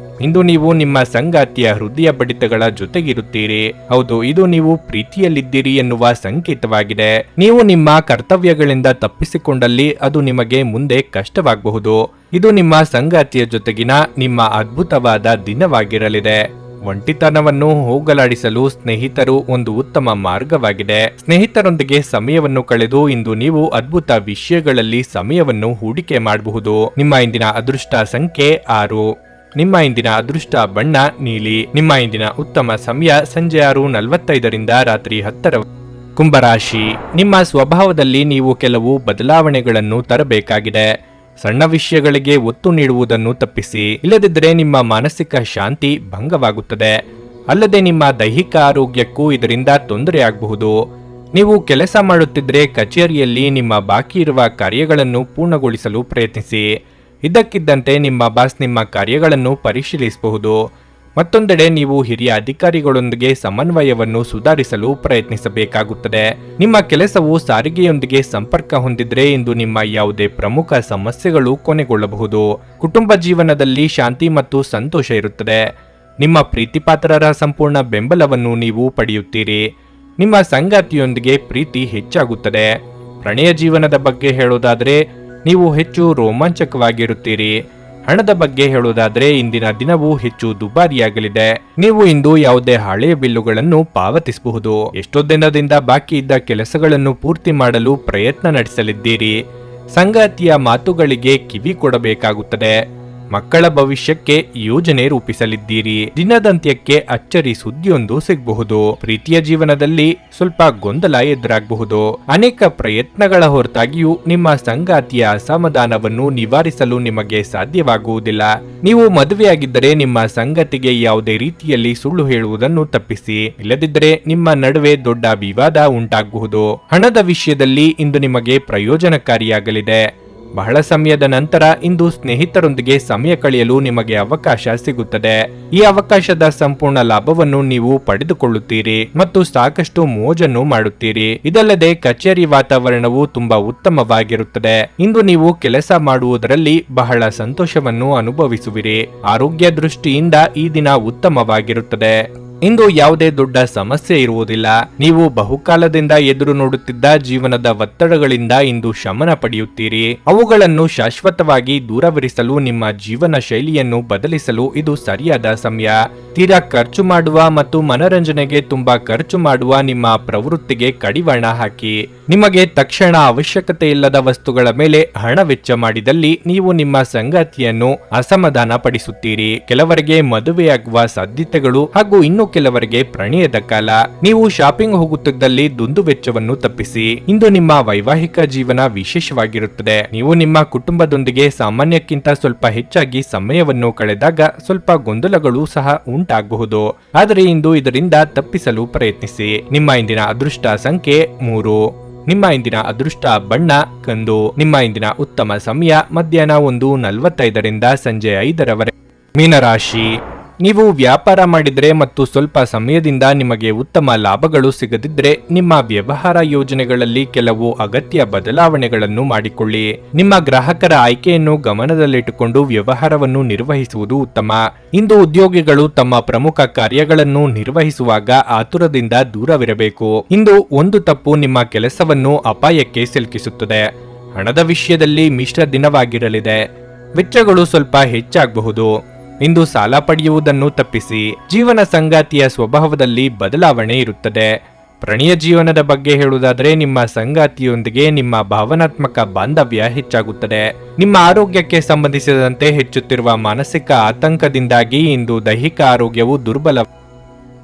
A: ಇಂದು ನೀವು ನಿಮ್ಮ ಸಂಗಾತಿಯ ಹೃದಯ ಬಡಿತಗಳ ಜೊತೆಗಿರುತ್ತೀರಿ. ಹೌದು, ಇದು ನೀವು ಪ್ರೀತಿಯಲ್ಲಿದ್ದೀರಿ ಎನ್ನುವ ಸಂಕೇತವಾಗಿದೆ. ನೀವು ನಿಮ್ಮ ಕರ್ತವ್ಯಗಳಿಂದ ತಪ್ಪಿಸಿಕೊಂಡಲ್ಲಿ ಅದು ನಿಮಗೆ ಮುಂದೆ ಕಷ್ಟವಾಗಬಹುದು. ಇದು ನಿಮ್ಮ ಸಂಗಾತಿಯ ಜೊತೆಗಿನ ನಿಮ್ಮ ಅದ್ಭುತವಾದ ದಿನವಾಗಿರಲಿದೆ. ಒಂಟಿತನವನ್ನು ಹೋಗಲಾಡಿಸಲು ಸ್ನೇಹಿತರು ಒಂದು ಉತ್ತಮ ಮಾರ್ಗವಾಗಿದೆ. ಸ್ನೇಹಿತರೊಂದಿಗೆ ಸಮಯವನ್ನು ಕಳೆದು ಇಂದು ನೀವು ಅದ್ಭುತ ವಿಷಯಗಳಲ್ಲಿ ಸಮಯವನ್ನು ಹೂಡಿಕೆ ಮಾಡಬಹುದು. ನಿಮ್ಮ ಇಂದಿನ ಅದೃಷ್ಟ ಸಂಖ್ಯೆ 6. ನಿಮ್ಮ ಇಂದಿನ ಅದೃಷ್ಟ ಬಣ್ಣ ನೀಲಿ. ನಿಮ್ಮ ಇಂದಿನ ಉತ್ತಮ ಸಮಯ ಸಂಜೆ 6:45ರಿಂದ ರಾತ್ರಿ 10. ಕುಂಭರಾಶಿ. ನಿಮ್ಮ ಸ್ವಭಾವದಲ್ಲಿ ನೀವು ಕೆಲವು ಬದಲಾವಣೆಗಳನ್ನು ತರಬೇಕಾಗಿದೆ. ಸಣ್ಣ ವಿಷಯಗಳಿಗೆ ಒತ್ತು ನೀಡುವುದನ್ನು ತಪ್ಪಿಸಿ. ಇಲ್ಲದಿದ್ದರೆ ನಿಮ್ಮ ಮಾನಸಿಕ ಶಾಂತಿ ಭಂಗವಾಗುತ್ತದೆ. ಅಲ್ಲದೆ ನಿಮ್ಮ ದೈಹಿಕ ಆರೋಗ್ಯಕ್ಕೂ ಇದರಿಂದ ತೊಂದರೆಯಾಗಬಹುದು. ನೀವು ಕೆಲಸ ಮಾಡುತ್ತಿದ್ದರೆ ಕಚೇರಿಯಲ್ಲಿ ನಿಮ್ಮ ಬಾಕಿ ಇರುವ ಕಾರ್ಯಗಳನ್ನು ಪೂರ್ಣಗೊಳಿಸಲು ಪ್ರಯತ್ನಿಸಿ. ಇದ್ದಕ್ಕಿದ್ದಂತೆ ನಿಮ್ಮ ಬಾಸ್ ನಿಮ್ಮ ಕಾರ್ಯಗಳನ್ನು ಪರಿಶೀಲಿಸಬಹುದು. ಮತ್ತೊಂದೆಡೆ ನೀವು ಹಿರಿಯ ಅಧಿಕಾರಿಗಳೊಂದಿಗೆ ಸಮನ್ವಯವನ್ನು ಸುಧಾರಿಸಲು ಪ್ರಯತ್ನಿಸಬೇಕಾಗುತ್ತದೆ. ನಿಮ್ಮ ಕೆಲಸವು ಸಾರಿಗೆಯೊಂದಿಗೆ ಸಂಪರ್ಕ ಹೊಂದಿದ್ರೆ ಇಂದು ನಿಮ್ಮ ಯಾವುದೇ ಪ್ರಮುಖ ಸಮಸ್ಯೆಗಳು ಕೊನೆಗೊಳ್ಳಬಹುದು. ಕುಟುಂಬ ಜೀವನದಲ್ಲಿ ಶಾಂತಿ ಮತ್ತು ಸಂತೋಷ ಇರುತ್ತದೆ. ನಿಮ್ಮ ಪ್ರೀತಿಪಾತ್ರರ ಸಂಪೂರ್ಣ ಬೆಂಬಲವನ್ನು ನೀವು ಪಡೆಯುತ್ತೀರಿ. ನಿಮ್ಮ ಸಂಗಾತಿಯೊಂದಿಗೆ ಪ್ರೀತಿ ಹೆಚ್ಚಾಗುತ್ತದೆ. ಪ್ರಣಯ ಜೀವನದ ಬಗ್ಗೆ ಹೇಳೋದಾದ್ರೆ ನೀವು ಹೆಚ್ಚು ರೋಮಾಂಚಕವಾಗಿರುತ್ತೀರಿ. ಹಣದ ಬಗ್ಗೆ ಹೇಳೋದಾದ್ರೆ ಇಂದಿನ ದಿನವೂ ಹೆಚ್ಚು ದುಬಾರಿಯಾಗಲಿದೆ. ನೀವು ಇಂದು ಯಾವುದೇ ಹಳೆಯ ಬಿಲ್ಲುಗಳನ್ನು ಪಾವತಿಸಬಹುದು. ಎಷ್ಟೋ ದಿನದಿಂದ ಬಾಕಿ ಇದ್ದ ಕೆಲಸಗಳನ್ನು ಪೂರ್ತಿ ಮಾಡಲು ಪ್ರಯತ್ನ ನಡೆಸಲಿದ್ದೀರಿ. ಸಂಗಾತಿಯ ಮಾತುಗಳಿಗೆ ಕಿವಿ ಕೊಡಬೇಕಾಗುತ್ತದೆ. ಮಕ್ಕಳ ಭವಿಷ್ಯಕ್ಕೆ ಯೋಜನೆ ರೂಪಿಸಲಿದ್ದೀರಿ. ದಿನದಂತ್ಯಕ್ಕೆ ಅಚ್ಚರಿ ಸುದ್ದಿಯೊಂದು ಸಿಗಬಹುದು. ಪ್ರೀತಿಯ ಜೀವನದಲ್ಲಿ ಸ್ವಲ್ಪ ಗೊಂದಲ ಎದುರಾಗಬಹುದು. ಅನೇಕ ಪ್ರಯತ್ನಗಳ ಹೊರತಾಗಿಯೂ ನಿಮ್ಮ ಸಂಗಾತಿಯ ಅಸಮಾಧಾನವನ್ನು ನಿವಾರಿಸಲು ನಿಮಗೆ ಸಾಧ್ಯವಾಗುವುದಿಲ್ಲ. ನೀವು ಮದುವೆಯಾಗಿದ್ದರೆ ನಿಮ್ಮ ಸಂಗತಿಗೆ ಯಾವುದೇ ರೀತಿಯಲ್ಲಿ ಸುಳ್ಳು ಹೇಳುವುದನ್ನು ತಪ್ಪಿಸಿ. ಇಲ್ಲದಿದ್ದರೆ ನಿಮ್ಮ ನಡುವೆ ದೊಡ್ಡ ವಿವಾದ ಉಂಟಾಗಬಹುದು. ಹಣದ ವಿಷಯದಲ್ಲಿ ಇಂದು ನಿಮಗೆ ಪ್ರಯೋಜನಕಾರಿಯಾಗಲಿದೆ. ಬಹಳ ಸಮಯದ ನಂತರ ಇಂದು ಸ್ನೇಹಿತರೊಂದಿಗೆ ಸಮಯ ಕಳೆಯಲು ನಿಮಗೆ ಅವಕಾಶ ಸಿಗುತ್ತದೆ. ಈ ಅವಕಾಶದ ಸಂಪೂರ್ಣ ಲಾಭವನ್ನು ನೀವು ಪಡೆದುಕೊಳ್ಳುತ್ತೀರಿ ಮತ್ತು ಸಾಕಷ್ಟು ಮೋಜನ್ನು ಮಾಡುತ್ತೀರಿ. ಇದಲ್ಲದೆ ಕಚೇರಿ ವಾತಾವರಣವು ತುಂಬಾ ಉತ್ತಮವಾಗಿರುತ್ತದೆ. ಇಂದು ನೀವು ಕೆಲಸ ಮಾಡುವುದರಲ್ಲಿ ಬಹಳ ಸಂತೋಷವನ್ನು ಅನುಭವಿಸುವಿರಿ. ಆರೋಗ್ಯ ದೃಷ್ಟಿಯಿಂದ ಈ ದಿನ ಉತ್ತಮವಾಗಿರುತ್ತದೆ. ಇಂದು ಯಾವುದೇ ದೊಡ್ಡ ಸಮಸ್ಯೆ ಇರುವುದಿಲ್ಲ. ನೀವು ಬಹುಕಾಲದಿಂದ ಎದುರು ನೋಡುತ್ತಿದ್ದ ಜೀವನದ ಒತ್ತಡಗಳಿಂದ ಇಂದು ಶಮನ ಪಡೆಯುತ್ತೀರಿ. ಅವುಗಳನ್ನು ಶಾಶ್ವತವಾಗಿ ದೂರವಿರಿಸಲು ನಿಮ್ಮ ಜೀವನ ಶೈಲಿಯನ್ನು ಬದಲಿಸಲು ಇದು ಸರಿಯಾದ ಸಮಯ. ತೀರಾ ಖರ್ಚು ಮಾಡುವ ಮತ್ತು ಮನರಂಜನೆಗೆ ತುಂಬಾ ಖರ್ಚು ಮಾಡುವ ನಿಮ್ಮ ಪ್ರವೃತ್ತಿಗೆ ಕಡಿವಾಣ ಹಾಕಿ. ನಿಮಗೆ ತಕ್ಷಣ ಅವಶ್ಯಕತೆ ಇಲ್ಲದ ವಸ್ತುಗಳ ಮೇಲೆ ಹಣ ವೆಚ್ಚ ಮಾಡಿದಲ್ಲಿ ನೀವು ನಿಮ್ಮ ಸಂಗಾತಿಯನ್ನು ಅಸಮಾಧಾನ ಪಡಿಸುತ್ತೀರಿ. ಕೆಲವರಿಗೆ ಮದುವೆಯಾಗುವ ಸಾಧ್ಯತೆಗಳು ಹಾಗೂ ಇನ್ನು ಕೆಲವರಿಗೆ ಪ್ರಣಯದ ಕಾಲ. ನೀವು ಶಾಪಿಂಗ್ ಹೋಗುತ್ತಿದ್ದಲ್ಲಿ ದುಂದು ವೆಚ್ಚವನ್ನು ತಪ್ಪಿಸಿ. ಇಂದು ನಿಮ್ಮ ವೈವಾಹಿಕ ಜೀವನ ವಿಶೇಷವಾಗಿರುತ್ತದೆ. ನೀವು ನಿಮ್ಮ ಕುಟುಂಬದೊಂದಿಗೆ ಸಾಮಾನ್ಯಕ್ಕಿಂತ ಸ್ವಲ್ಪ ಹೆಚ್ಚಾಗಿ ಸಮಯವನ್ನು ಕಳೆದಾಗ ಸ್ವಲ್ಪ ಗೊಂದಲಗಳು ಸಹ ಉಂಟಾಗಬಹುದು. ಆದರೆ ಇಂದು ಇದರಿಂದ ತಪ್ಪಿಸಲು ಪ್ರಯತ್ನಿಸಿ. ನಿಮ್ಮ ಇಂದಿನ ಅದೃಷ್ಟ ಸಂಖ್ಯೆ 3. ನಿಮ್ಮ ಇಂದಿನ ಅದೃಷ್ಟ ಬಣ್ಣ ಕಂದು. ನಿಮ್ಮ ಇಂದಿನ ಉತ್ತಮ ಸಮಯ ಮಧ್ಯಾಹ್ನ 1:45ರಿಂದ ಸಂಜೆ 5ರವರೆಗೆ. ಮೀನರಾಶಿ, ನೀವು ವ್ಯಾಪಾರ ಮಾಡಿದ್ರೆ ಮತ್ತು ಸ್ವಲ್ಪ ಸಮಯದಿಂದ ನಿಮಗೆ ಉತ್ತಮ ಲಾಭಗಳು ಸಿಗದಿದ್ರೆ ನಿಮ್ಮ ವ್ಯವಹಾರ ಯೋಜನೆಗಳಲ್ಲಿ ಕೆಲವು ಅಗತ್ಯ ಬದಲಾವಣೆಗಳನ್ನು ಮಾಡಿಕೊಳ್ಳಿ. ನಿಮ್ಮ ಗ್ರಾಹಕರ ಆಯ್ಕೆಯನ್ನು ಗಮನದಲ್ಲಿಟ್ಟುಕೊಂಡು ವ್ಯವಹಾರವನ್ನು ನಿರ್ವಹಿಸುವುದು ಉತ್ತಮ. ಇಂದು ಉದ್ಯೋಗಿಗಳು ತಮ್ಮ ಪ್ರಮುಖ ಕಾರ್ಯಗಳನ್ನು ನಿರ್ವಹಿಸುವಾಗ ಆತುರದಿಂದ ದೂರವಿರಬೇಕು. ಇಂದು ಒಂದು ತಪ್ಪು ನಿಮ್ಮ ಕೆಲಸವನ್ನು ಅಪಾಯಕ್ಕೆ ಸಿಲುಕಿಸುತ್ತದೆ. ಹಣದ ವಿಷಯದಲ್ಲಿ ಮಿಶ್ರ ದಿನವಾಗಿರಲಿದೆ. ವೆಚ್ಚಗಳು ಸ್ವಲ್ಪ ಹೆಚ್ಚಾಗಬಹುದು. ಇಂದು ಸಾಲ ಪಡೆಯುವುದನ್ನು ತಪ್ಪಿಸಿ. ಜೀವನ ಸಂಗಾತಿಯ ಸ್ವಭಾವದಲ್ಲಿ ಬದಲಾವಣೆ ಇರುತ್ತದೆ. ಪ್ರಣಯ ಜೀವನದ ಬಗ್ಗೆ ಹೇಳುವುದಾದರೆ ನಿಮ್ಮ ಸಂಗಾತಿಯೊಂದಿಗೆ ನಿಮ್ಮ ಭಾವನಾತ್ಮಕ ಬಾಂಧವ್ಯ ಹೆಚ್ಚಾಗುತ್ತದೆ. ನಿಮ್ಮ ಆರೋಗ್ಯಕ್ಕೆ ಸಂಬಂಧಿಸಿದಂತೆ ಹೆಚ್ಚುತ್ತಿರುವ ಮಾನಸಿಕ ಆತಂಕದಿಂದಾಗಿ ಇಂದು ದೈಹಿಕ ಆರೋಗ್ಯವು ದುರ್ಬಲ.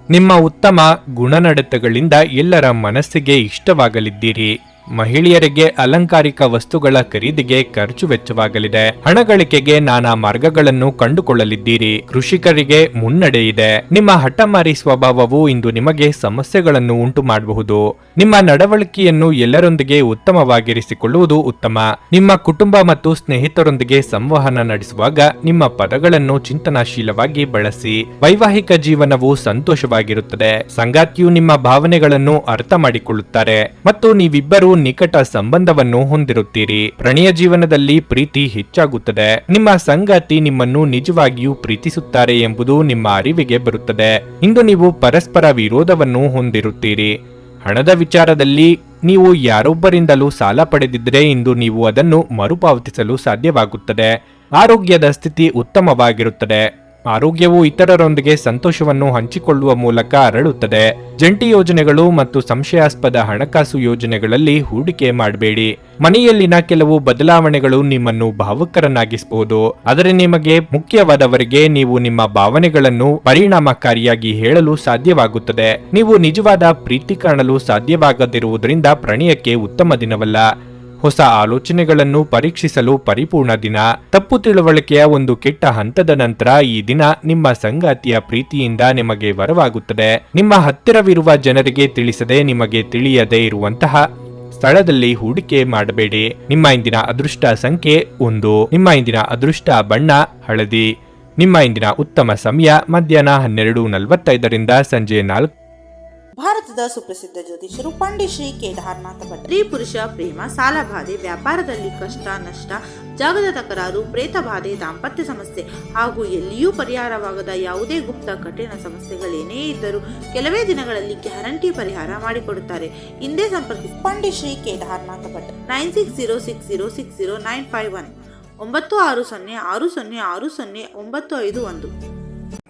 A: ನಿಮ್ಮ ಉತ್ತಮ ಗುಣನಡತೆಗಳಿಂದ ಎಲ್ಲರ ಮನಸ್ಸಿಗೆ ಇಷ್ಟವಾಗಲಿದ್ದೀರಿ. ಮಹಿಳೆಯರಿಗೆ ಅಲಂಕಾರಿಕ ವಸ್ತುಗಳ ಖರೀದಿಗೆ ಖರ್ಚು ವೆಚ್ಚವಾಗಲಿದೆ. ಹಣ ಗಳಿಕೆಗೆ ನಾನಾ ಮಾರ್ಗಗಳನ್ನು ಕಂಡುಕೊಳ್ಳಲಿದ್ದೀರಿ. ಕೃಷಿಕರಿಗೆ ಮುನ್ನಡೆ ಇದೆ. ನಿಮ್ಮ ಹಠಮಾರಿ ಸ್ವಭಾವವು ಇಂದು ನಿಮಗೆ ಸಮಸ್ಯೆಗಳನ್ನು ಉಂಟು ಮಾಡಬಹುದು. ನಿಮ್ಮ ನಡವಳಿಕೆಯನ್ನು ಎಲ್ಲರೊಂದಿಗೆ ಉತ್ತಮವಾಗಿರಿಸಿಕೊಳ್ಳುವುದು ಉತ್ತಮ. ನಿಮ್ಮ ಕುಟುಂಬ ಮತ್ತು ಸ್ನೇಹಿತರೊಂದಿಗೆ ಸಂವಹನ ನಡೆಸುವಾಗ ನಿಮ್ಮ ಪದಗಳನ್ನು ಚಿಂತನಾಶೀಲವಾಗಿ ಬಳಸಿ. ವೈವಾಹಿಕ ಜೀವನವು ಸಂತೋಷವಾಗಿರುತ್ತದೆ. ಸಂಗಾತಿಯು ನಿಮ್ಮ ಭಾವನೆಗಳನ್ನು ಅರ್ಥ ಮಾಡಿಕೊಳ್ಳುತ್ತಾರೆ ಮತ್ತು ನೀವಿಬ್ಬರು ನಿಕಟ ಸಂಬಂಧವನ್ನು ಹೊಂದಿರುತ್ತೀರಿ. ಪ್ರಣಯ ಜೀವನದಲ್ಲಿ ಪ್ರೀತಿ ಹೆಚ್ಚಾಗುತ್ತದೆ. ನಿಮ್ಮ ಸಂಗಾತಿ ನಿಮ್ಮನ್ನು ನಿಜವಾಗಿಯೂ ಪ್ರೀತಿಸುತ್ತಾರೆ ಎಂಬುದು ನಿಮ್ಮ ಅರಿವಿಗೆ ಬರುತ್ತದೆ. ಇಂದು ನೀವು ಪರಸ್ಪರ ವಿರೋಧವನ್ನು ಹೊಂದಿರುತ್ತೀರಿ. ಹಣದ ವಿಚಾರದಲ್ಲಿ ನೀವು ಯಾರೊಬ್ಬರಿಂದಲೂ ಸಾಲ ಪಡೆದಿದ್ದರೆ ಇಂದು ನೀವು ಅದನ್ನು ಮರುಪಾವತಿಸಲು ಸಾಧ್ಯವಾಗುತ್ತದೆ. ಆರೋಗ್ಯದ ಸ್ಥಿತಿ ಉತ್ತಮವಾಗಿರುತ್ತದೆ. ಆರೋಗ್ಯವು ಇತರರೊಂದಿಗೆ ಸಂತೋಷವನ್ನು ಹಂಚಿಕೊಳ್ಳುವ ಮೂಲಕ ಅರಳುತ್ತದೆ. ಜಂಟಿ ಯೋಜನೆಗಳು ಮತ್ತು ಸಂಶಯಾಸ್ಪದ ಹಣಕಾಸು ಯೋಜನೆಗಳಲ್ಲಿ ಹೂಡಿಕೆ ಮಾಡಬೇಡಿ. ಮನೆಯಲ್ಲಿನ ಕೆಲವು ಬದಲಾವಣೆಗಳು ನಿಮ್ಮನ್ನು ಭಾವುಕರನ್ನಾಗಿಸಬಹುದು. ಆದರೆ ನಿಮಗೆ ಮುಖ್ಯವಾದವರಿಗೆ ನೀವು ನಿಮ್ಮ ಭಾವನೆಗಳನ್ನು ಪರಿಣಾಮಕಾರಿಯಾಗಿ ಹೇಳಲು ಸಾಧ್ಯವಾಗುತ್ತದೆ. ನೀವು ನಿಜವಾದ ಪ್ರೀತಿ ಕಾಣಲು ಸಾಧ್ಯವಾಗದಿರುವುದರಿಂದ ಪ್ರಣಯಕ್ಕೆ ಉತ್ತಮ ದಿನವಲ್ಲ. ಹೊಸ ಆಲೋಚನೆಗಳನ್ನು ಪರೀಕ್ಷಿಸಲು ಪರಿಪೂರ್ಣ ದಿನ. ತಪ್ಪು ತಿಳುವಳಿಕೆಯ ಒಂದು ಕೆಟ್ಟ ಹಂತದ ನಂತರ ಈ ದಿನ ನಿಮ್ಮ ಸಂಗಾತಿಯ ಪ್ರೀತಿಯಿಂದ ನಿಮಗೆ ವರವಾಗುತ್ತದೆ. ನಿಮ್ಮ ಹತ್ತಿರವಿರುವ ಜನರಿಗೆ ತಿಳಿಸದೆ ನಿಮಗೆ ತಿಳಿಯದೇ ಇರುವಂತಹ ಸ್ಥಳದಲ್ಲಿ ಹೂಡಿಕೆ ಮಾಡಬೇಡಿ. ನಿಮ್ಮ ಇಂದಿನ ಅದೃಷ್ಟ ಸಂಖ್ಯೆ 1. ನಿಮ್ಮ ಇಂದಿನ ಅದೃಷ್ಟ ಬಣ್ಣ ಹಳದಿ. ನಿಮ್ಮ ಇಂದಿನ ಉತ್ತಮ ಸಮಯ ಮಧ್ಯಾಹ್ನ 12:45 ಸಂಜೆ 4.
B: ಭಾರತದ ಸುಪ್ರಸಿದ್ಧ ಜ್ಯೋತಿಷರು ಪಂಡಿತ್ ಶ್ರೀ ಕೇದಾರನಾಥ ಭಟ್. ಸ್ತ್ರೀ ಪುರುಷ ಪ್ರೇಮ, ಸಾಲಬಾಧೆ, ವ್ಯಾಪಾರದಲ್ಲಿ ಕಷ್ಟ ನಷ್ಟ, ಜಾಗದ ತಕರಾರು, ಪ್ರೇತ ಬಾಧೆ, ದಾಂಪತ್ಯ ಸಮಸ್ಯೆ ಹಾಗೂ ಎಲ್ಲಿಯೂ ಪರಿಹಾರವಾಗದ ಯಾವುದೇ ಗುಪ್ತ ಕಠಿಣ ಸಮಸ್ಯೆಗಳೇನೇ ಇದ್ದರೂ ಕೆಲವೇ ದಿನಗಳಲ್ಲಿ ಗ್ಯಾರಂಟಿ ಪರಿಹಾರ ಮಾಡಿಕೊಡುತ್ತಾರೆ. ಹಿಂದೆ ಸಂಪರ್ಕಿಸಿ ಪಂಡಿತ್ ಶ್ರೀ ಕೇದಾರನಾಥ ಭಟ್ 9606060951 9606060951.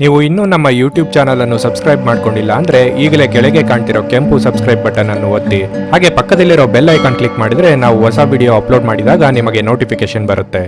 A: ನೀವು ಇನ್ನೂ ನಮ್ಮ ಯೂಟ್ಯೂಬ್ ಚಾನಲ್ ಅನ್ನು ಸಬ್ಸ್ಕ್ರೈಬ್ ಮಾಡ್ಕೊಂಡಿಲ್ಲ ಅಂದ್ರೆ ಈಗಲೇ ಕೆಳಗೆ ಕಾಣ್ತಿರೋ ಕೆಂಪು ಸಬ್ಸ್ಕ್ರೈಬ್ ಬಟನ್ ಅನ್ನು ಒತ್ತಿ. ಹಾಗೆ ಪಕ್ಕದಲ್ಲಿರೋ ಬೆಲ್ ಐಕಾನ್ ಕ್ಲಿಕ್ ಮಾಡಿದ್ರೆ ನಾವು ಹೊಸ ವಿಡಿಯೋ ಅಪ್ಲೋಡ್ ಮಾಡಿದಾಗ ನಿಮಗೆ ನೋಟಿಫಿಕೇಶನ್ ಬರುತ್ತೆ.